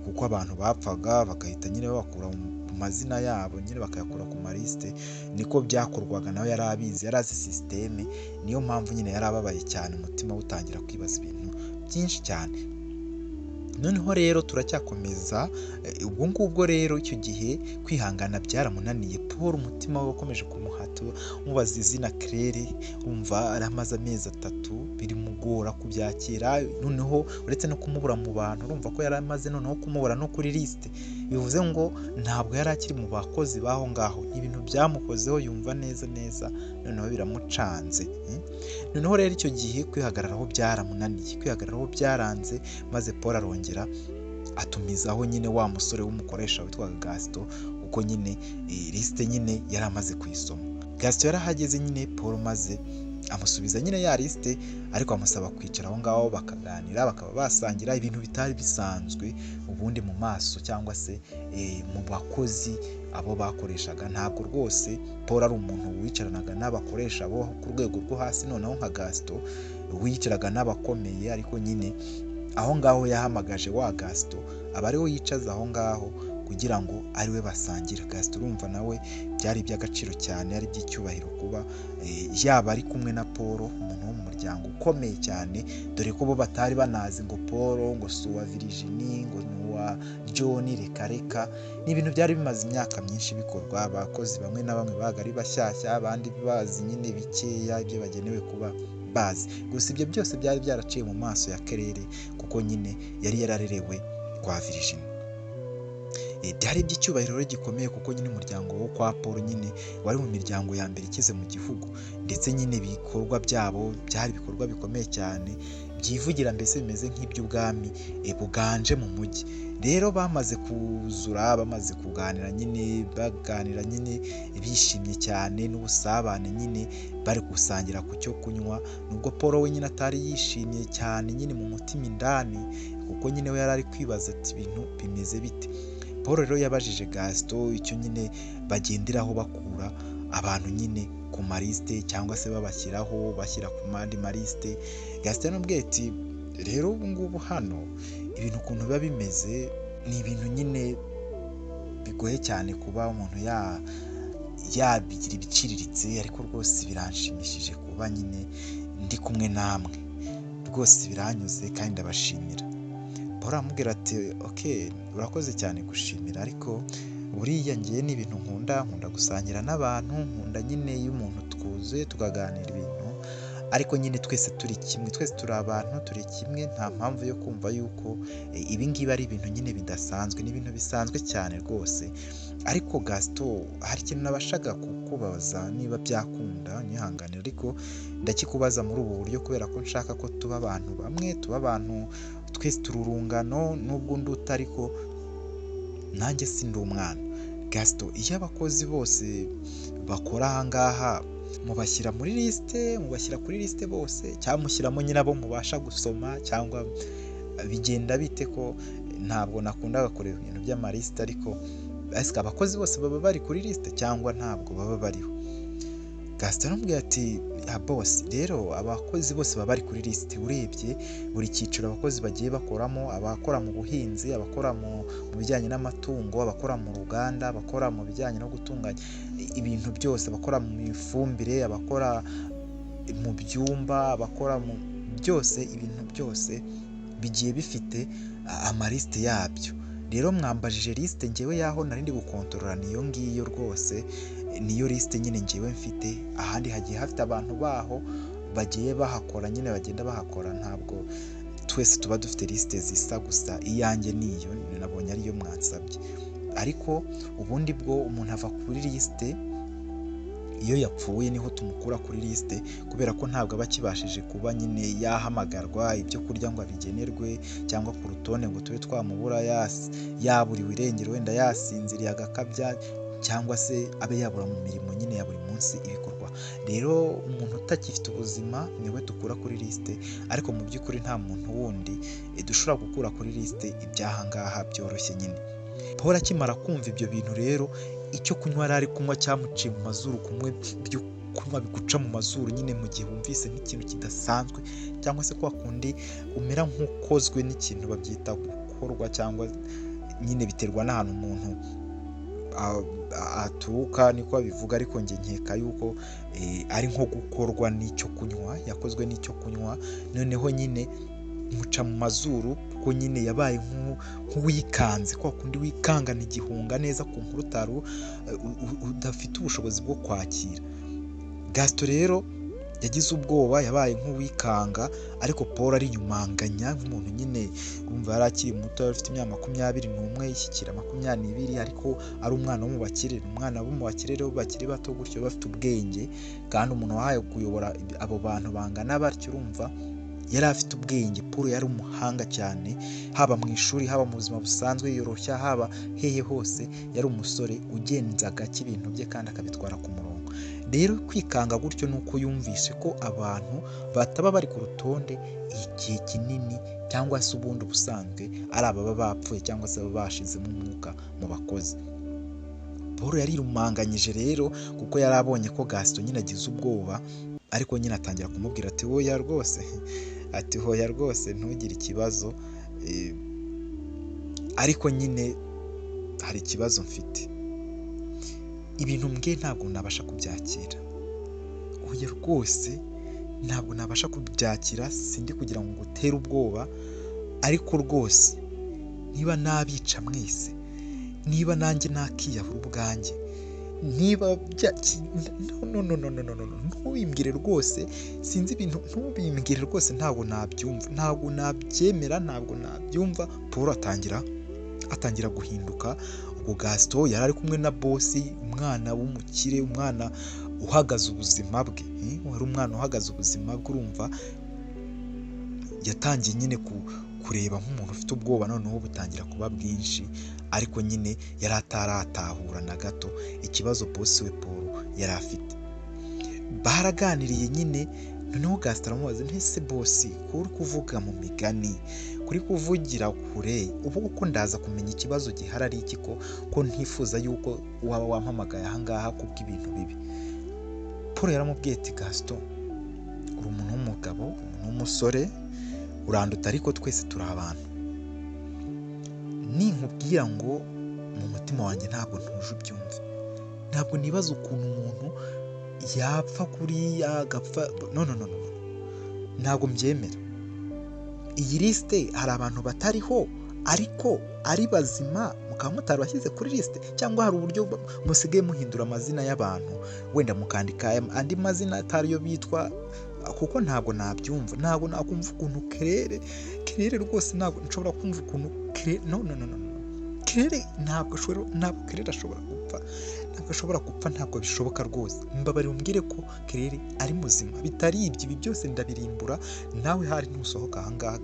S1: kuko abantu bapfaga bagahita nyine babakura mu mazina yabo nyine bakayakura ku maliste, niko byakorwaga, nawe yari abizi, yari azi systeme. Niyo mpamvu nyine yari ababaye cyane, umutima utangira kwibaza ibintu byinshi cyane. Noneho rero turacyakomeza. Ubwo ngubwo rero icyo gihe kwihangana byaramunaniye Paul, umutima we wakomeje kumuhata mubaza izina Claire, umva aramaze amezi 3 birimugora kubyakira. Noneho uretse no kumubura mu bantu, urumva ko yari amaze noneho kumubura no kuri liste, bivuze ngo ntabwo yari akiri mu bakozi baho ngaho. Ibintu byamukozeho yumva neza neza, noneho biramucanze. Noneho rero icyo gihe kwihagararaho byaramunaniye, kwihagararaho byaranze, maze Paul arongera atumizaho nyine wa musore w'umukoresha witwaga Gaston, kuko nyine liste nyine yari amaze kuyisoma. Gaston yarahageze nyine Paul, maze amusubiza nyine ya liste, ariko amusaba kwicara aho ngaho bakaganira, bakaba basangira ibintu bitari bisanzwe ubundi mu maso cyangwa se mu bakozi abo bakoreshaga. Ntabwo rwose Paul ari umuntu wicaranaga n'abakoresha bo ku rwego rwo hasi, noneho nka Gaston wicaraga n'abakomeye, ariko nyine aho ngaho yahamagaje wa Gaston aba ariwe yicaza aho ngaho kugira ngo ariwe basangira. Gaston urumva nawe byari iby'agaciro cyane, ari iby'icyubahiro kuba yaba ari kumwe na Paul, umuntu wo mu muryango ukomeye cyane, dore ko bo batari banazi ngo Paul ngo si uwa Virginie, ngo ni uwa John, reka ni ibintu byari bimaze imyaka myinshi bikorwa. Abakozi bamwe na bamwe baga ari bashyashya, abandi bazi nyine bikeya ibyo bagenewe kuba bazi. Gusa ibyo byose byari byaraciye mu maso ya Claire, kuko nyine yari yararerewe kwa Virginie. Byari iby'icyubahiro gikomeye, kuko nyine umuryango wo kwa Paul nyine wari mu miryango ya mbere ikize mu gihugu, ndetse nyine ibikorwa byabo byari ibikorwa bikomeye cyane byivugira, mbese bimeze nk'iby'ubwami buganje mu mujyi. Rero bamaze kuzura, bamaze kuganira nyine, baganira nyine bishimye cyane n'ubusabane nyine, bari gusangira ku cyo kunywa, nubwo Paul we nyine atari yishimye cyane nyine mu mutima indani, kuko nyine we yari ari kwibaza ati ibintu bimeze bite. Paul rero yabajije Gaston icyo nyine bagenderaho bakura abantu nyine ku maliste, cyangwa se babashyiraho bashyira ku mandi maliste. Gaston yamubwiye ati rero ubu ngubu hano ibintu ukuntu biba bimeze ni ibintu nyine bigoye cyane kuba umuntu yabigira ibiciriritse, ariko rwose biranshimishije kuba nyine ndi kumwe namwe, rwose biranyuze kandi ndabashimira. Paul aramubwira ati okay, urakoze cyane gushimira, ariko buriya ngiye ni ibintu nkunda gusangira n'abantu, nkunda nyine iyo umuntu twuzuye tukaganira ibintu, ariko nyine twese turi kimwe, twese turi abantu, turi kimwe, nta mpamvu yo kumva yuko ibi ngibi ari ibintu nyine bidasanzwe, ni ibintu bisanzwe cyane rwose. Ariko Gaston, hari ikintu nabashaga kukubaza, niba byakunda nyihanganira, ariko ndakikubaza muri ubu buryo kubera ko nshaka ko tuba abantu bamwe, tuba abantu twese turi urungano, nubwo nduta ariko nanjye sindi umwana. Gaston, iyo abakozi bose bakora aha ngaha mubashyira muri lisite, mubashyira kuri lisite bose cyangwa mushyiramo nyine abo mubasha gusoma, cyangwa bigenda bite? Ko ntabwo nakundaga kureba ibintu by'amalisite, ariko abakozi bose baba bari kuri lisite cyangwa ntabwo baba bariho? Gaston aramubwira ati bosi, rero abakozi bose baba bari kuri lisite, urebye buri cyiciro abakozi bagiye bakoramo, abakora mu buhinzi, abakora mu bijyanye n'amatungo, abakora mu ruganda, abakora mu bijyanye no gutunganya ibintu byose, abakora mu ifumbire, abakora mu byumba, abakora mu byose, ibintu byose bigiye bifite amalisite yabyo. Rero mwambajije lisite njyewe yaho nari ndi gukontorora niyo ngiyo rwose, niyo lisite nyine njyewe mfite, ahandi hagiye hafite abantu baho bagiye bahakora, nyine bagenda bahakora, ntabwo twese tuba dufite lisite zisa, gusa iyanjye niyo nabonye ariyo mwansabye. Ariko ubundi bwo umuntu ava kuri lisite iyo yapfuye, niho tumukura kuri lisite, kubera ko ntabwo aba akibashije kuba nyine yahamagarwa ibyo kurya ngo abigenerwe, cyangwa ku rutonde ngo tube twamubura yaburiwe irengero, wenda yasinziriye agakabya, cyangwa se abe yabura mu mirimo nyine ya buri munsi ibikorwa. Rero umuntu utakifite ubuzima niwe dukura kuri lisite, ariko mu by'ukuri nta muntu wundi dushobora gukura kuri lisite iby'aha ngaha byoroshye nyine. Paul akimara kumva ibyo bintu rero, icyo kunywa yari ari kunywa cyamuciye mu mazuru, kumwe byo kunywa biguca mu mazuru nyine mu gihe wumvise nk'ikintu kidasanzwe, cyangwa se kwa kundi umera nk'ukozwe n'ikintu, babyita gukorwa, cyangwa nyine biterwa n'ahantu umuntu aturuka niko babivuga, ariko njye nkeka yuko ari nko gukorwa n'icyo kunywa, yakozwe n'icyo kunywa, noneho nyine muca mu mazuru, kuko nyine yabaye nk'uwikanze, kwa kundi wikangana igihunga neza ku nkuru utari udafite ubushobozi bwo kwakira. Gaston rero yagize ubwoba, yabaye nk'uwikanga, ariko Paul ariyumanganya nk'umuntu nyine urumva yari akiri muto, afite imyaka 21 yishyikira 22, ariko ari umwana wo mu bakire. Umwana bo mu bakire rero bakiri bato gutyo bafite ubwenge, kandi umuntu wahaye kuyobora abo bantu bangana batyo, urumva yari afite ubwenge. Paul yari umuhanga cyane, haba mu ishuri, haba mu buzima busanzwe yiyoroshya, haba hehe hose, yari umusore ugenza gake ibintu bye kandi akabitwara ku murongo. Rero kwikanga gutyo nuko yumvise ko abantu bataba bari ku rutonde igihe kinini, cyangwa se ubundi ubusanzwe ari ababa bapfuye cyangwa se baba bashizemo umwuka mu bakozi. Paul yarirumanganyije rero, kuko yari abonye ko Gaston nyine agize ubwoba, ariko nyine atangira kumubwira ati hoya rwose, ati hoya rwose ntugire ikibazo, ariko nyine hari ikibazo mfite, ibintu mbwe ntabwo nabasha kubyakira. Hoya rwose ntabwo nabasha kubyakira, sindi kugira ngo ngutere ubwoba, ariko rwose niba nabica mwese, niba nanjye nakiyahura ubwanjye, niba ntubimbwire rwose, sinzi ibintu, ntubimbwire rwose, ntabwo nabyumva, ntabwo nabyemera, ntabwo nabyumva. Paul atangira guhinduka. Ubwo Gaston yari ari kumwe na bosi, umwana w'umukire, umwana uhagaze ubuzima bwe, wari umwana uhagaze ubuzima bwe, urumva yatangiye nyine kureba nk'umuntu ufite ubwoba, noneho butangira kuba bwinshi, ariko nyine yari ataratahura na gato ikibazo bosi we Paul yari afite. Baraganiriye nyine, noneho Gaston aramubaza, ntese bosi ko uri kuvuga mu migani, kuri kuvugira kure, ubu uko ndaza kumenya ikibazo gihari ari iki, ko ntifuza yuko waba wampamagaye aha ngaha kubw'ibintu bibi. Paul yaramubwiye ati, Gaston uri umuntu w'umugabo, umuntu w'umusore, uranduta, ariko twese turi abantu. Ninkubwira ngo mu mutima wanjye ntabwo ntuje ubyumve, ntabwo nibaza ukuntu umuntu yapfa kuriya agapfa, no, ntabwo mbyemera. Iyi lisite hari abantu batariho, ariko ari bazima, mukaba mutarabashyize kuri lisite, cyangwa hari uburyo musigaye muhindura amazina y'abantu, wenda mukandika andi mazina atariyo bitwa, kuko ntabwo nabyumva. Ntabwo nakumva ukuntu Claire rwose, ntabwo nshobora kumva ukuntu Claire ntabwo Claire ashobora gupfa, ntabwo ashobora gupfa, ntabwo bishoboka rwose. Mbabarira umbwire ko Claire ari muzima, bitari ibi byose ndabirimbura, nawe hari nusohoka aha ngaha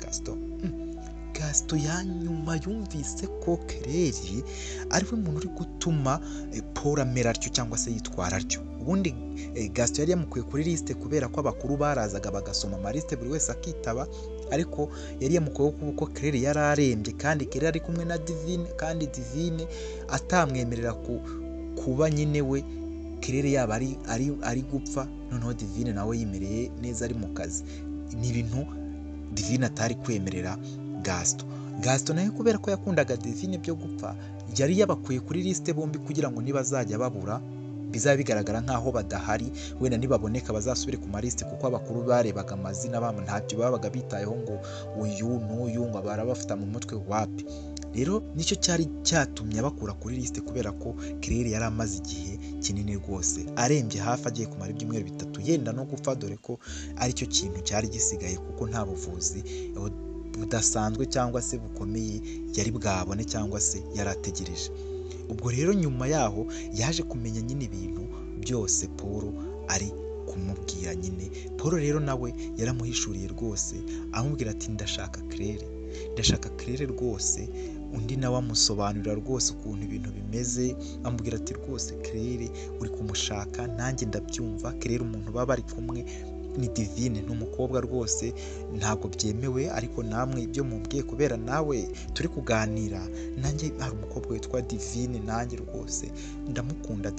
S1: Gaston yanyuma yumvise ko Claire ari we muntu uri gutuma Paul amera atyo, cyangwa se yitwara atyo. ubundi Gaston yari yamukuye kuri lisite kubera ko abakuru barazaga bagasoma amalisite buri wese akitaba, ariko yari yamukuyeho kuko Claire yari arembye kandi Claire ari kumwe na Divine kandi Divine atamwemerera kuba nyine we Claire yaba ari gupfa, noneho Divine nawe yimereye neza ari mu kazi. Ni ibintu Divine atari kwemerera Gaston nawe kubera ko yakundaga Divine byo gupfa, yari yabakuye kuri lisite bombi kugira ngo nibazajya babura bizaba bigaragara nk'aho badahari, wenda nibaboneka bazasubire ku malisite, kuko abakuru barebaga amazina babo ntabyo babaga bitayeho ngo uyu n'uyu ngo barabafata mu mutwe wapi. Rero nicyo cyari cyatumye abakura kuri lisite kubera ko Claire yari amaze igihe kinini rwose arembye hafi agiye kumara ibyumweru 3 yenda no gupfa, dore ko aricyo kintu cyari gisigaye kuko nta buvuzi budasanzwe cyangwa se bukomeye yari bwabone cyangwa se yari ategereje. Ubwo rero nyuma yaho yaje kumenya nyine ibintu byose Paul ari kumubwira nyine. Paul rero nawe yaramuhishuriye rwose amubwira ati ndashaka Claire rwose. Undi nawe amusobanurira rwose ukuntu ibintu bimeze, amubwira ati rwose Claire uri kumushaka, nanjye ndabyumva. Claire umuntu baba bari kumwe ni Divine, ni umukobwa rwose ntabwo byemewe, ariko namwe ibyo mumbwiye kubera nawe turi kuganira, nanjye hari umukobwa witwa Divine, nanjye rwose ndamukunda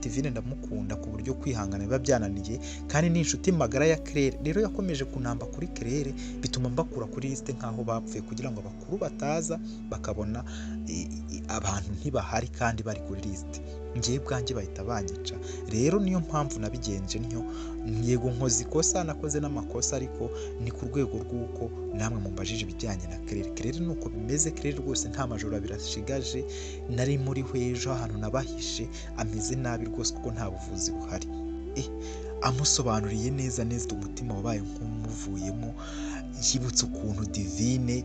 S1: Divine ndamukunda ku buryo kwihangana biba byananiye, kandi ni inshuti magara ya Claire. Rero yakomeje kunamba kuri Claire, bituma mbakura kuri lisite nk'aho bapfuye kugira ngo abakuru bataza bakabona abantu ntibahari kandi bari kuri lisite, ngiye bwanjye bahita banyica. Rero niyo mpamvu nabigenje ntyo, yego nkoze ikosa, nakoze n'amakosa, ariko ni ku rwego rw'uko namwe mumbajije ibijyanye na Claire nuko bimeze. Claire rwose nta majoro abiri ashigaje, nari muri ejo ahantu nabahishe, ameze nabi rwose kuko nta buvuzi buhari. Amusobanuriye neza umutima wabaye nk'umuvuyemo, yibutse ukuntu Divine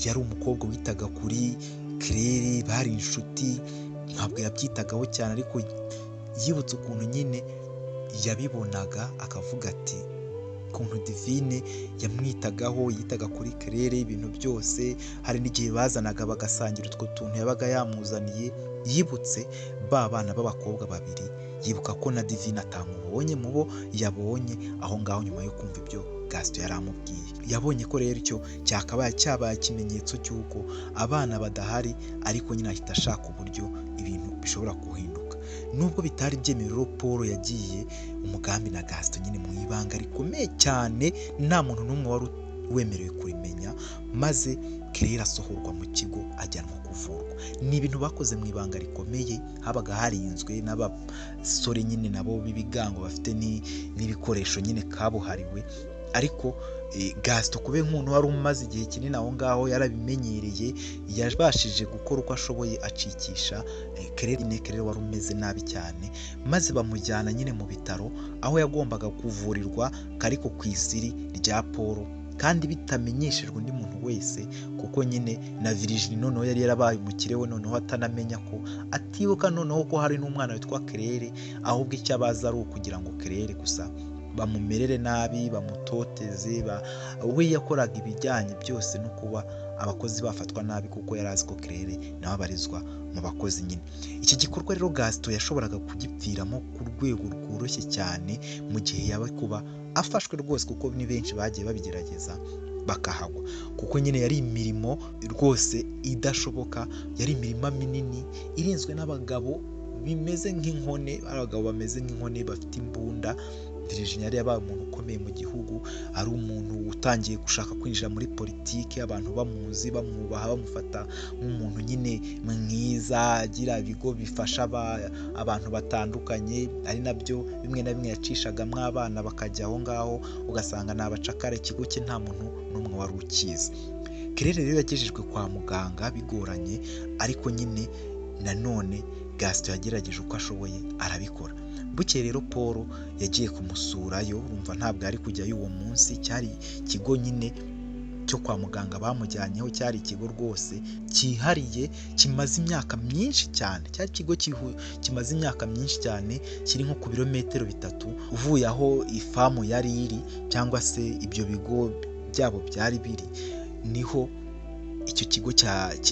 S1: yari umukobwa witaga kuri Claire, bari inshuti, ntabwo yabyitagaho cyane, ariko yibutse ukuntu nyine yabibonaga akavuga ati ukuntu Divine yamwitagaho, yitaga kuri Claire ibintu byose. Hari n'igihe bazanaga bagasangira utwo tuntu yabaga yamuzaniye. Yibutse ba bana b'abakobwa babiri, yibuka ko na Divine atamubonye mu bo yabonye aho ngaho nyuma yo kumva ibyo Gaston yari amubwiye. Yabonye ko rero icyo cyakabaye cyabaye ikimenyetso cy'uko abana badahari, ariko nyine ahita ashaka uburyo ibintu bishobora guhinduka. Nubwo bitari byemewe rero, Paul yagiye umugambi na Gaston nyine mu ibanga rikomeye cyane, nta muntu n'umwe wari wemerewe kubimenya, maze Claire asohorwa mu kigo ajyanwa kuvurwa. Ni ibintu bakoze mu ibanga rikomeye, habaga harinzwe n'abasore nyine nabo b'ibigango bafite n'ibikoresho nyine kabuhariwe, ariko Gaston kubera nk'umuntu wari umaze igihe kinini aho ngaho yarabimenyereye, yabashije gukora uko ashoboye acikisha Claire wari umeze nabi cyane, maze bamujyana nyine mu bitaro aho yagombaga kuvurirwa, ariko ku isiri rya Paul kandi bitamenyeshejwe undi muntu wese, kuko nyine na Virginie noneho yari yarabaye umukire we, noneho atanamenya ko atibuka noneho ko hari n'umwana witwa Claire, ahubwo icyo abaza ari ukugira ngo Claire gusa bamumerere nabi, bamutoteze. We yakoraga ibijyanye byose no kuba abakozi bafatwa nabi, kuko yari azi ko Claire nawe abarizwa mu bakozi nyine. Iki gikorwa rero Gaston yashoboraga kugipfiramo ku rwego rworoshye cyane mu gihe yaba kuba afashwe rwose, kuko ni benshi bagiye babigerageza bakahagwa, kuko nyine yari imirimo rwose idashoboka, yari imirima minini irinzwe n'abagabo bimeze nk'inkone, abagabo bameze nk'inkone bafite imbunda. Virginie yari yabaye umuntu ukomeye mu gihugu, ari umuntu utangiye gushaka kwinjira muri politiki, abantu bamuzi bamwubaha, bamufata nk'umuntu nyine mwiza, agira ibigo bifasha abantu batandukanye, ari nabyo bimwe na bimwe yacishagamo abana bakajya aho ngaho, ugasanga ni abacakara, ikigo cye nta muntu n'umwe wari ukizi. Claire rero yagejejwe kwa muganga bigoranye, ariko nyine nanone Gaston yagerageje uko ashoboye arabikora. Bukeye rero Paul yagiye kumusurayo, urumva ntabwo ari kujyayo uwo munsi, cyari ikigo nyine cyo kwa muganga bamujyanyeho, cyari ikigo rwose cyihariye kimaze imyaka myinshi cyane, cyari ikigo kimaze imyaka myinshi cyane, kiri nko ku birometero 3 uvuye aho ifamu yari iri cyangwa se ibyo bigo byabo byari biri, niho icyo kigo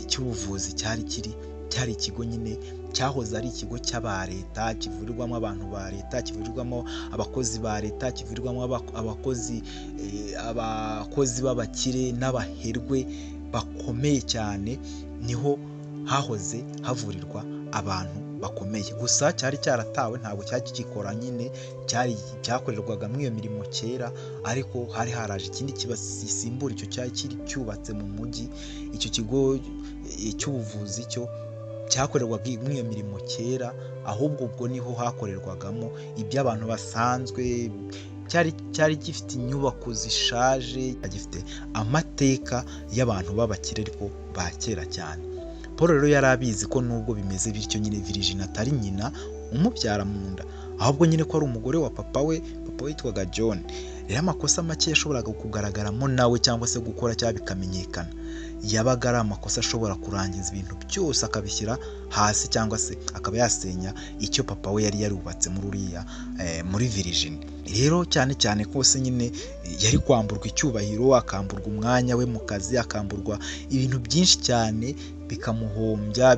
S1: cy'ubuvuzi cyari kiri. Cyari ikigo nyine
S3: cyahoze ari ikigo cy'aba leta, kivurirwamo abantu ba leta, kivurirwamo abakozi ba leta, kivurirwamo abakozi b'abakire n'abaherwe bakomeye cyane, niho hahoze havurirwa abantu bakomeye. Gusa cyari cyaratawe, ntabwo cyagikora nyine, cyakorerwagamo iyo mirimo kera, ariko hari haraje ikindi kibasimbura icyo cyari kiri cyubatse mu mujyi. Icyo kigo cy'ubuvuzi cyo cyakorerwagamo iyo mirimo kera, ahubwo ubwo niho hakorerwagamo iby'abantu basanzwe. Cyari gifite inyubako zishaje, gifite amateka y'abantu b'abakire ariko ba kera cyane. Paul rero yari abizi ko nubwo bimeze bityo nyine Virginie atari nyina umubyara mu nda, ahubwo nyine ko ari umugore wa papa we witwaga John. Rero amakosa make yashoboraga kugaragaramo nawe cyangwa se gukora cyangwa bikamenyekana, yabaga ari amakosa ashobora kurangiza ibintu byose akabishyira hasi, cyangwa se akaba yasenya icyo papa we yari yarubatse muri Virginie. Rero cyane cyane kose nyine yari kwamburwa icyubahiro, akamburwa umwanya we mu kazi, akamburwa ibintu byinshi cyane, bigahombya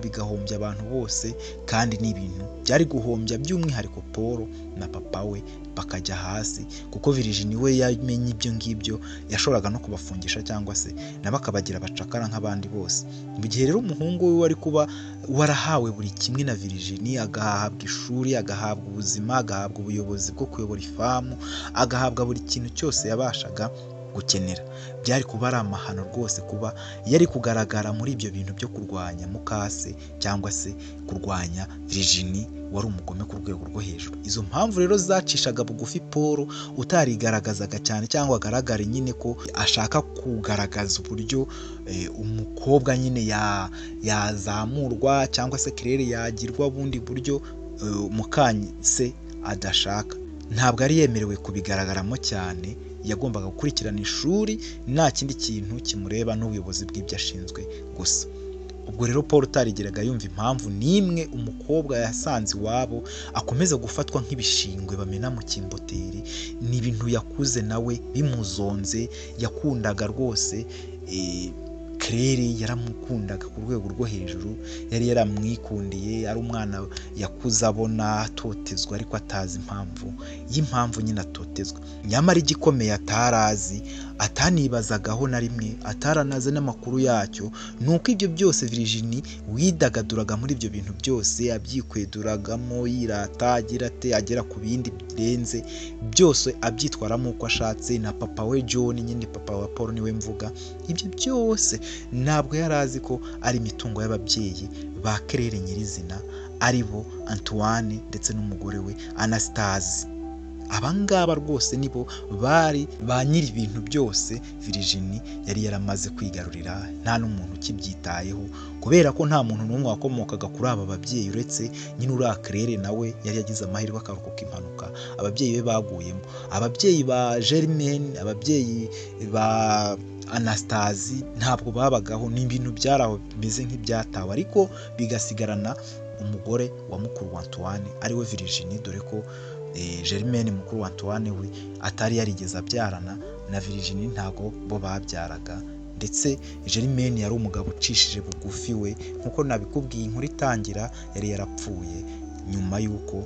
S3: abantu bose, kandi ni ibintu byari guhombya by'umwihariko Paul na papa we bakajya hasi, kuko Virginie we yamenye ibyo ngibyo yashoboraga no kubafungisha cyangwa se nabo akabagira abacakara nk'abandi bose. Mu gihe rero umuhungu we wari kuba warahawe buri kimwe na Virginie, agahabwa ishuri, agahabwa ubuzima, agahabwa ubuyobozi bwo kuyobora ifamu, agahabwa buri kintu cyose yabashaga gukenera, byari kuba ari amahano rwose kuba yari kugaragara muri ibyo bintu byo kurwanya mukase cyangwa se kurwanya Virginie wari umugome ku rwego rwo hejuru. Izo mpamvu rero zacishaga bugufi Paul utarigaragazaga cyane, cyangwa agaragare nyine ko ashaka kugaragaza uburyo umukobwa nyine yazamurwa, cyangwa se Claire yagirwa bundi buryo mukase adashaka. Ntabwo ari yemerewe kubigaragaramo cyane, yagombaga gukurikirana ishuri nta kindi kintu kimureba n'ubuyobozi bw'ibyo ashinzwe gusa. Ubwo rero Paul utarigeraga yumva impamvu n'imwe umukobwa yasanze iwabo akomeza gufatwa nk'ibishingwe bamena mu kimboteri, ni ibintu yakuze nawe bimuzonze, yakundaga rwose. Claire yaramukundaga ku rwego rwo hejuru, yari yaramwikundiye, ari umwana yakuze abona atotezwa ariko atazi impamvu nyine atotezwa. Nyamara igikomeye atarazi, atanibazagaho na rimwe, ataranaze n'amakuru yacyo, ni uko ibyo byose Virginie widagaduraga muri ibyo bintu byose, abyikweduragamo, yirata, agera ku bindi birenze, byose abyitwaramo uko ashatse. Na papa we John, nyine papa wa Paul niwe mvuga, ibyo byose ntabwo yari azi ko ari imitungo y'ababyeyi ba Claire nyirizina, ari bo Antoine ndetse n'umugore we Anastasie. Abangaba rwose nibo bari ba nyiri ibintu byose Virginie yari yaramaze kwigarurira, nta n'umuntu ukibyitayeho, kubera ko nta muntu n'umwe wakomokaga kuri aba babyeyi uretse nyine uriya Claire nawe yari yagize amahirwe akarokoka impanuka ababyeyi be baguyemo. Ababyeyi ba Germaine, ababyeyi ba Anastasie ntabwo babagaho, ni ibintu byari aho bimeze nk'ibyatawe, ariko bigasigarana umugore wa mukuru wa Antoine ariwe Virginie, dore ko Germaine mukuru wa Antoine we atari yarigeze abyarana na Virginie, ntago bo babyaraga. Ndetse Germaine yari umugabo ucishije bugufi we, nkuko nabikubwiye inkuru itangira, yari yarapfuye nyuma y'uko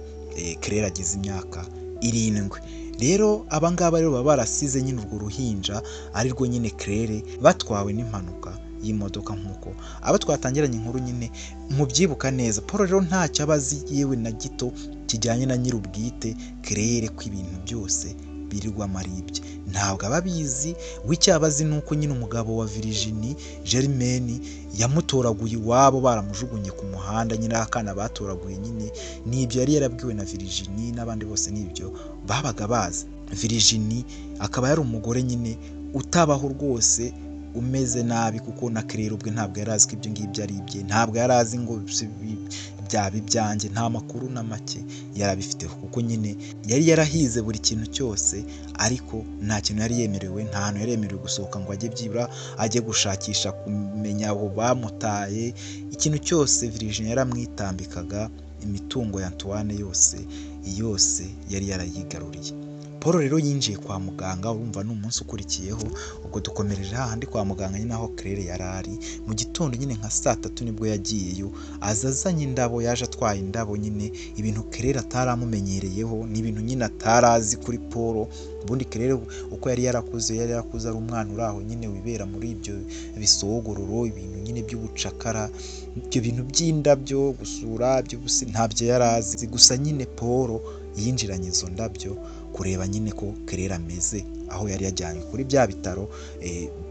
S3: Claire agize imyaka 7. Rero abangaba rero baba barasize nyine urwo ruhinja ari rwo nyine Claire, batwawe n'impanuka y'imodoka. Nkuko aba twatangiranye inkuru nyine mubyibuka neza, Paul rero ntacyo abazi yewe na gito kijyanye na nyir'ubwite Claire, ko ibintu byose birirwamo ari ibye, ntabwo ababizi. w'icyabazi ni uko nyine umugabo wa Virginie, Germaine, yamutoraguye iwabo, baramujugunye ku muhanda, nyine akana batoraguye nyine n'ibyo yari yarabwiwe na Virginie, n'abandi bose n'ibyo babaga bazi. Virginie akaba yari umugore nyine utabaho rwose, umeze nabi, kuko na Claire ubwe ntabwo yari azi ko ibyo ngibyo ari ibye, ntabwo yari azi ngo byaba ibyanjye, nta makuru na make yarabifiteho, kuko nyine yari yarahize buri kintu cyose, ariko nta kintu yari yemerewe, nta hantu yari yemerewe gusohoka ngo ajye byibura ajye gushakisha kumenya abo bamutaye. Ikintu cyose Virginie yaramwitambikaga, imitungo ya Antoine yose yari yarayigaruriye. Paul rero yinjiye kwa muganga, urumva ni umunsi ukurikiyeho, ubwo dukomereje hahandi kwa muganga nyine aho Claire yari ari. Mu gitondo nyine nka 3:00 nibwo yagiyeyo, aza azanye indabo, yaje atwaye indabo nyine, ibintu Claire ataramumenyereyeho, ni ibintu nyine atarazi kuri Paul. Ubundi Claire uko yari yarakuze ari umwana uri aho nyine wibera muri ibyo bisogororo, ibintu nyine by'ubucakara, ibyo bintu by'indabyo, gusura by'ubusi ntabyo yari azi. Gusa nyine Paul yinjiranye izo ndabyo kureba nyine ko Claire ameze, aho yari yajyanye kuri bya bitaro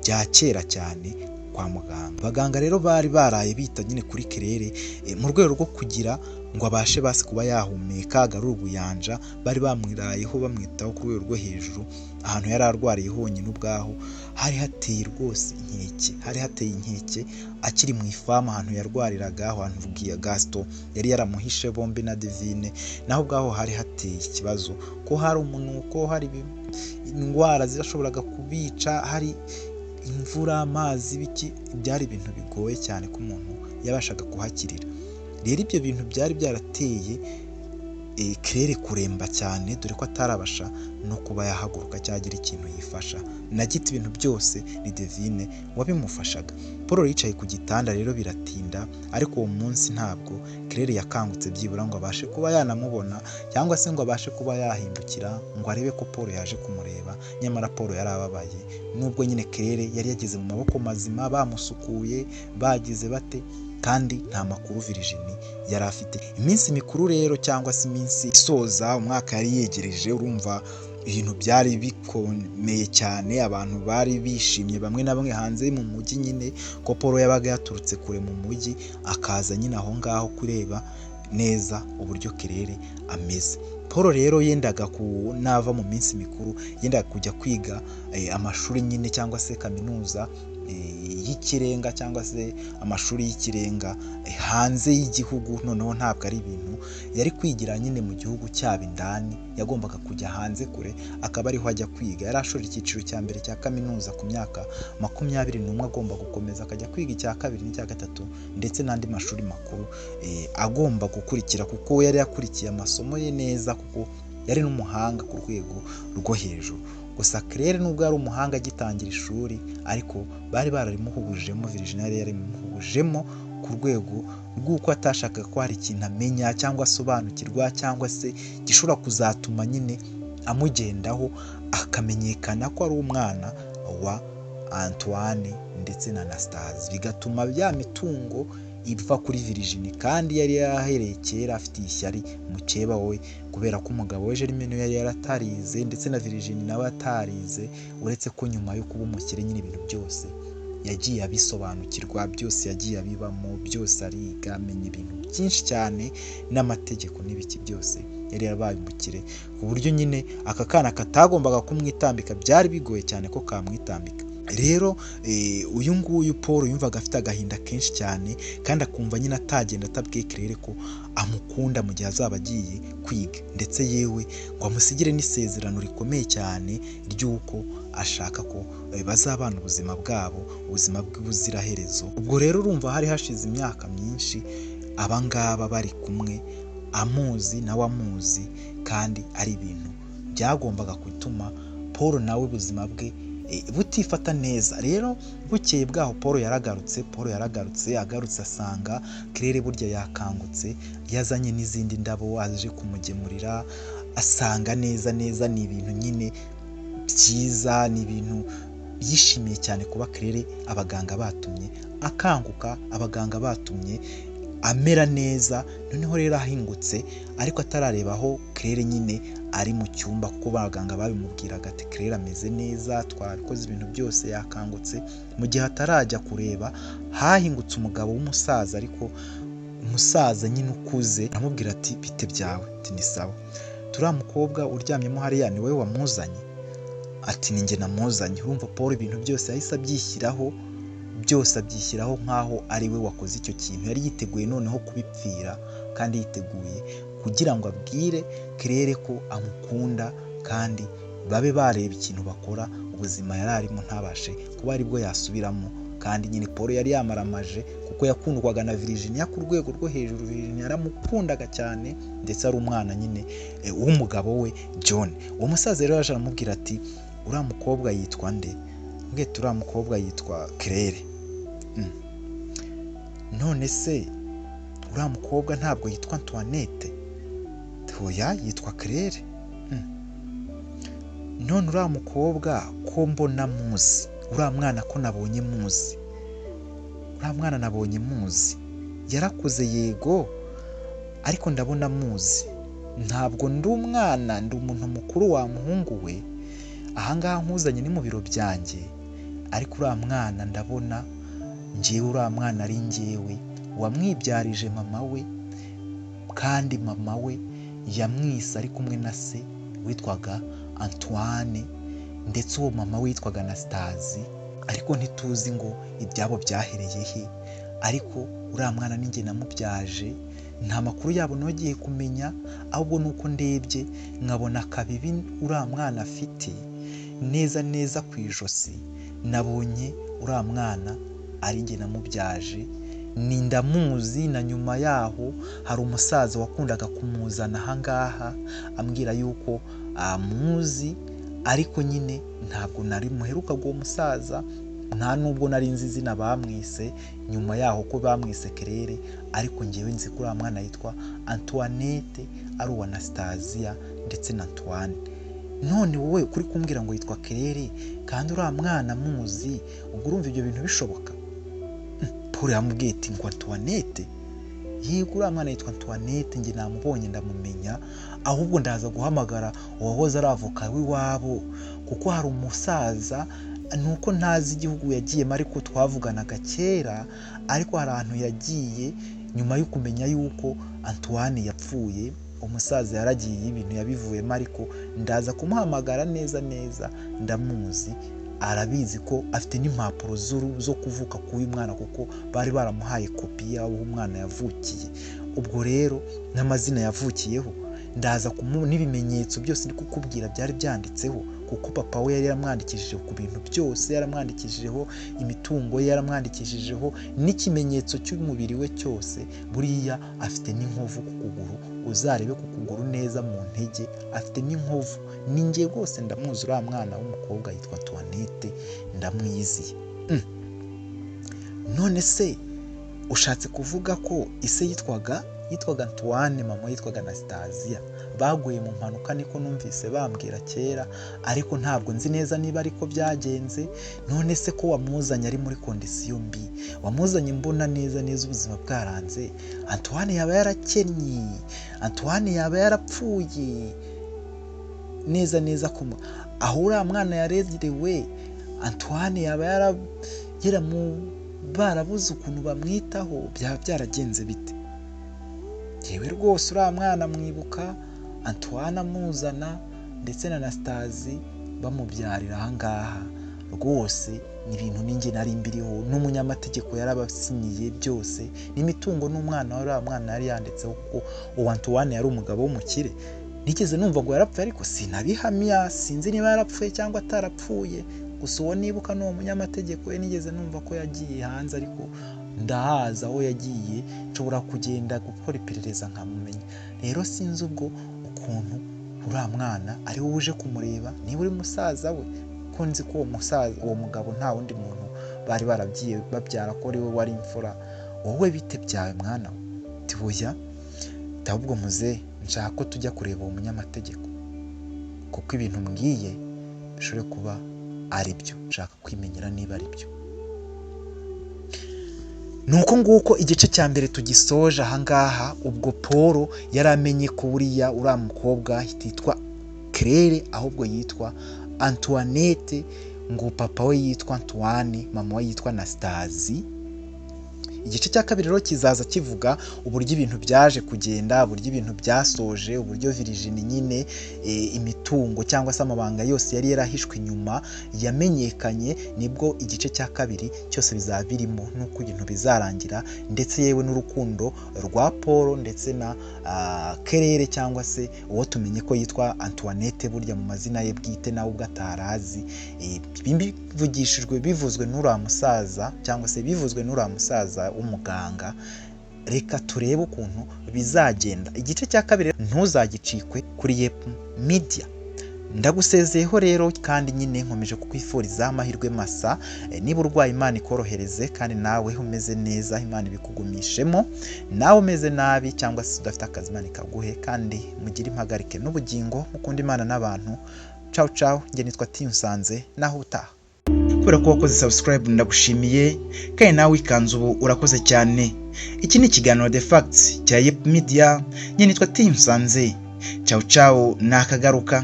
S3: bya kera cyane kwa muganga. Abaganga rero bari baraye bita nyine kuri Claire mu rwego rwo kugira ngo abashe basi kuba yahumeka, agarure ubuyanja. Bari bamwirayeho bamwitaho ku rwego rwo hejuru. Ahantu yari arwariye honyine ubwaho hari hateye rwose inkeke, hari hateye inkeke akiri mu ifamu ahantu yarwariraga, ahantu Rugiya Gaston yari yaramuhishe, bombi na Divine, naho ubwaho hari hateye ikibazo ko hari umunuko, hari indwara zirashoboraga kubica, hari imvura, amazi, biki, byari ibintu bigoye cyane ko umuntu yabashaga kuhakirira. Rero ibyo bintu byari byarateye Claire kuremba cyane, dore ko atarabasha no kuba yahaguruka cyagira ikintu yifasha na gito. Ibintu byose ni Divine wabimufashaga. Paul yicaye ku gitanda rero biratinda, ariko uwo munsi ntabwo Claire yakangutse byibura ngo abashe kuba yanamubona, cyangwa se ngo abashe kuba yahindukira ngo arebe ko Paul yaje kumureba. Nyamara Paul yari ababaye, nubwo nyine Claire yari yageze mu maboko mazima, bamusukuye, bagize bate, kandi nta makuru Virginie yari afite. Iminsi mikuru rero cyangwa se iminsi isoza umwaka yari yegereje, urumva ibintu byari bikomeye cyane, abantu bari bishimye bamwe na bamwe hanze mu mujyi nyine, ko Paul yabaga yaturutse kure mu mujyi akaza nyine aho ngaho kureba neza uburyo Claire ameze. Paul rero yendaga nava mu minsi mikuru, yendaga kujya kwiga amashuri nyine cyangwa se kaminuza y'ikirenga cyangwa se amashuri y'ikirenga hanze y'igihugu. Noneho ntabwo ari ibintu yari kwigira nyine mu gihugu cyabo indani, yagombaga kujya hanze kure, akaba ariho ajya kwiga. Yari ashoje icyiciro cya mbere cya kaminuza ku myaka 21, agomba gukomeza akajya kwiga icya kabiri n'icya gatatu ndetse n'andi mashuri makuru agomba gukurikira, kuko yari yakurikiye amasomo ye neza, kuko yari n'umuhanga ku rwego rwo hejuru. Gusa Claire nubwo yari umuhanga agitangira ishuri, ariko bari bararimuhubujemo, Virginie yari yarimuhubujemo ku rwego rw'uko atashakaga ko hari ikintu amenya cyangwa asobanukirwa, cyangwa se gishobora kuzatuma nyine amugendaho akamenyekana ko ari umwana wa Antoine ndetse na Anastasie, bigatuma bya mitungo iva kuri Virginie. Kandi yari yarahereye kera afitiye ishyari mukeba we, kubera ko umugabo we Germaine yari yaratarize ndetse na Virginie nawe atarize, uretse ko nyuma yo kuba umukire nyine ibintu byose yagiye abisobanukirwa, byose yagiye abibamo, byose ariga, amenya ibintu byinshi cyane n'amategeko n'ibiki byose. Yari yarabaye umukire ku buryo nyine aka kana katagombaga kumwitambika, byari bigoye cyane ko kamwitambika. Rero uyu nguyu Paul yumvaga afite agahinda kenshi cyane, kandi akumva nyine atagenda atabwiye Claire ko amukunda mu gihe azaba agiye kwiga, ndetse yewe ngo amusigire n'isezerano rikomeye cyane ry'uko ashaka ko bazabana ubuzima bwabo, ubuzima bw'ubuziraherezo. Ubwo rero urumva hari hashize imyaka myinshi abangaba bari kumwe, amuzi nawe amuzi, kandi ari ibintu byagombaga gutuma Paul nawe ubuzima bwe butifata neza. Rero bukeye bwaho Paul yaragarutse, agarutse asanga Claire burya yakangutse, yazanye n'izindi ndabo aje kumugemurira, asanga neza ni ibintu nyine byiza, ni ibintu yishimiye cyane kuba Claire abaganga batumye akanguka, abaganga batumye amera neza. Noneho rero ahingutse, ariko atarareba aho Claire nyine ari mu cyumba, kuko abaganga babimubwiraga ati Claire ameze neza, twabikoze ibintu byose, yakangutse. Mu gihe atarajya kureba, hahingutse umugabo w'umusaza, ariko umusaza nyine ukuze, aramubwira ati bite byawe? Ati ni sawa. Turiya mukobwa uryamyemo hariya ni wowe wamuzanye? Ati ni njye namuzanye. Urumva Paul ibintu byose yahise abyishyiraho, byose abyishyiraho nk'aho ari we wakoze icyo kintu. Yari yiteguye noneho kubipfira, kandi yiteguye kugira ngo abwire Claire ko amukunda, kandi babe bareba ikintu bakora, ubuzima yari arimo ntabashe kuba aribwo yasubiramo kandi nyine Paul yari yamaramaje kuko yakundwaga na Virginia ku rwego rwo hejuru. Virginia yaramukundaga cyane ndetse ari umwana nyine w'umugabo we John. Uwo musaza rero yaje aramubwira ati uriya mukobwa yitwa nde? Mbwira uriya mukobwa yitwa Claire. None se uriya mukobwa ntabwo yitwa Antoinette? Oya, yitwa Claire. None uriya mukobwa ko mbona muzi, uriya mwana ko nabonye muzi, uriya mwana nabonye muzi, yarakuze yego ariko ndabona muzi, ntabwo ndi umwana, ndi umuntu mukuru wa muhungu we, ahangaha nkuzanye ni mu biro byanjye, ariko uriya mwana ndabona njyewe uriya mwana ari njyewe wamwibyarije mama we, kandi mama we yamwise ari kumwe na se witwaga Antoine, ndetse uwo mama witwaga Anastasie, ariko ntituzi ngo ibyabo byahereye he, ariko uriya mwana ninjye namubyaje, nta makuru yabo nogeye kumenya, ahubwo nuko ndebye nkabona akabibi uriya mwana afite neza neza ku ijosi, nabonye uriya mwana ari njye namubyaje, ni ndamuzi. Na nyuma yaho hari umusaza wakundaga kumuzana ahangaha ambwira yuko amuzi, ariko nyine ntabwo nari muheruka uwo musaza, nta nubwo nari nzi izina bamwise nyuma yaho ko bamwise Claire, ariko njyewe nzi ko uriya mwana yitwa Antoinette, ari uwa Anastasia ndetse na Antoine. None wowe kuri kumbwira ngo yitwa Claire kandi uriya mwana muzi, ubwo urumva ibyo bintu bishoboka? Paul yamubwiye ati ngo Antoinette, yego uriya mwana yitwa Antoinette, njye namubonye ndamumenya, ahubwo ndaza guhamagara uwahoze ari avoka w'iwabo, kuko hari umusaza, nuko ntazi igihugu yagiyemo ariko twavuganaga kera, ariko hari ahantu yagiye nyuma yo kumenya yuko Antoine yapfuye, umusaza yaragiye ibintu yabivuyemo, ariko ndaza kumuhamagara neza neza, ndamuzi, arabizi ko afite n'impapuro zo kuvuka k'uyu mwana kuko bari baramuhaye kopi y'aho umwana yavukiye. Ubwo rero n'amazina yavukiyeho ndaza n'ibimenyetso byose ndi kukubwira byari byanditseho, kuko papa we yari yaramwandikishije ku bintu byose, yaramwandikishijeho imitungo ye, yaramwandikishijeho n'ikimenyetso cy'umubiri we cyose. Buriya afite n'inkovu ku kuguru, uzarebe ku kuguru neza mu ntege afite n'inkovu. Ni njye rwose ndamuzi uriya mwana w'umukobwa yitwa Antoinette, ndamwiziye. None se ushatse kuvuga ko ise yitwaga Antoine, mama yitwaga Anastasia, baguye mu mpanuka niko numvise bambwira kera, ariko ntabwo nzi neza niba ariko byagenze. None se ko wamuzanye ari muri kondisiyo mbi, wamuzanye mbona neza neza ubuzima bwaranze, Antoine yaba yarakennye, Antoine yaba yarapfuye neza neza aho uriya mwana yarerewe, Antoine yaba barabuze ukuntu bamwitaho, byaba byaragenze bite? Yewe rwose uriya mwana mwibuka Antoine amuzana ndetse na Anastasie bamubyarira ahangaha, rwose ni ibintu ninjye nari mbiriho, n'umunyamategeko yarabasinyiye byose, n'imitungo n'umwana wa uriya mwana yari yanditseho, kuko uwo Antoine yari umugabo w'umukire. Nigeze numva ngo yarapfuye ariko sinabihamya, sinzi niba yarapfuye cyangwa atarapfuye, gusa uwo nibuka n'uwo munyamategeko we nigeze numva ko yagiye hanze, ariko ndahaza aho yagiye, nshobora kugenda gukora iperereza nkamumenya. Rero sinzi ubwo ukuntu uriya mwana ari wowe uje kumureba, niba uri musaza we, ko nzi ko uwo mugabo nta wundi muntu bari barabyiye babyara ko ari we wari imfura. Wowe bite byawe mwana we? Tibuya ahubwo muze nshaka ko tujya kureba uwo munyamategeko, kuko ibintu mbwiye bishobora kuba ari byo, nshaka kwimenyera niba ari byo. Nuko nguko igice cya mbere tugisoje ahangaha. Ubwo Paul yari amenye ko buriya uriya mukobwa yitwa Claire ahubwo yitwa Antoinette, ngo papa we yitwa Antoine, mama we yitwa Anastasie. igice cya kabiri rero kizaza kivuga uburyo ibintu byaje kugenda, uburyo ibintu byasoje, uburyo Virgin nyine imitungo cyangwa se amabanga yose yari yarahishwe inyuma yamenyekanye, nibwo igice cya kabiri cyose bizaba birimo n'uko ibintu bizarangira, ndetse yewe n'urukundo rwa Paul ndetse na Kerere cyangwa se uwo tumenye ko yitwa Antoinette burya mu mazina ye bwite nawe ubwo atarazi, bivuzwe n'uriya musaza cyangwa se bivuzwe n'uriya musaza w'umuganga. Reka turebe ukuntu bizagenda. Igice cya kabiri ntuzagicikwe kuri Yep Media. Ndagusezeyeho rero kandi nyine nkomeje kukwifuriza amahirwe masa, niba urwaye Imana ikorohereze, kandi nawe umeze neza Imana ibikugumishemo, nawe umeze nabi cyangwa se udafite akazi Imana ikaguhe, kandi mugire impagarike n'ubugingo, mukunda Imana n'abantu. Ciao ciao, njye nitwa Tiyunsanze, naho utaha. Kubera ko wakoze subscribe ndagushimiye, kandi nawe ikanze ubu urakoze cyane. Iki ni ikiganiro The Facts cya Yep Media, njye nitwa Tiyunsanze. Ciao ciao, nakagaruka.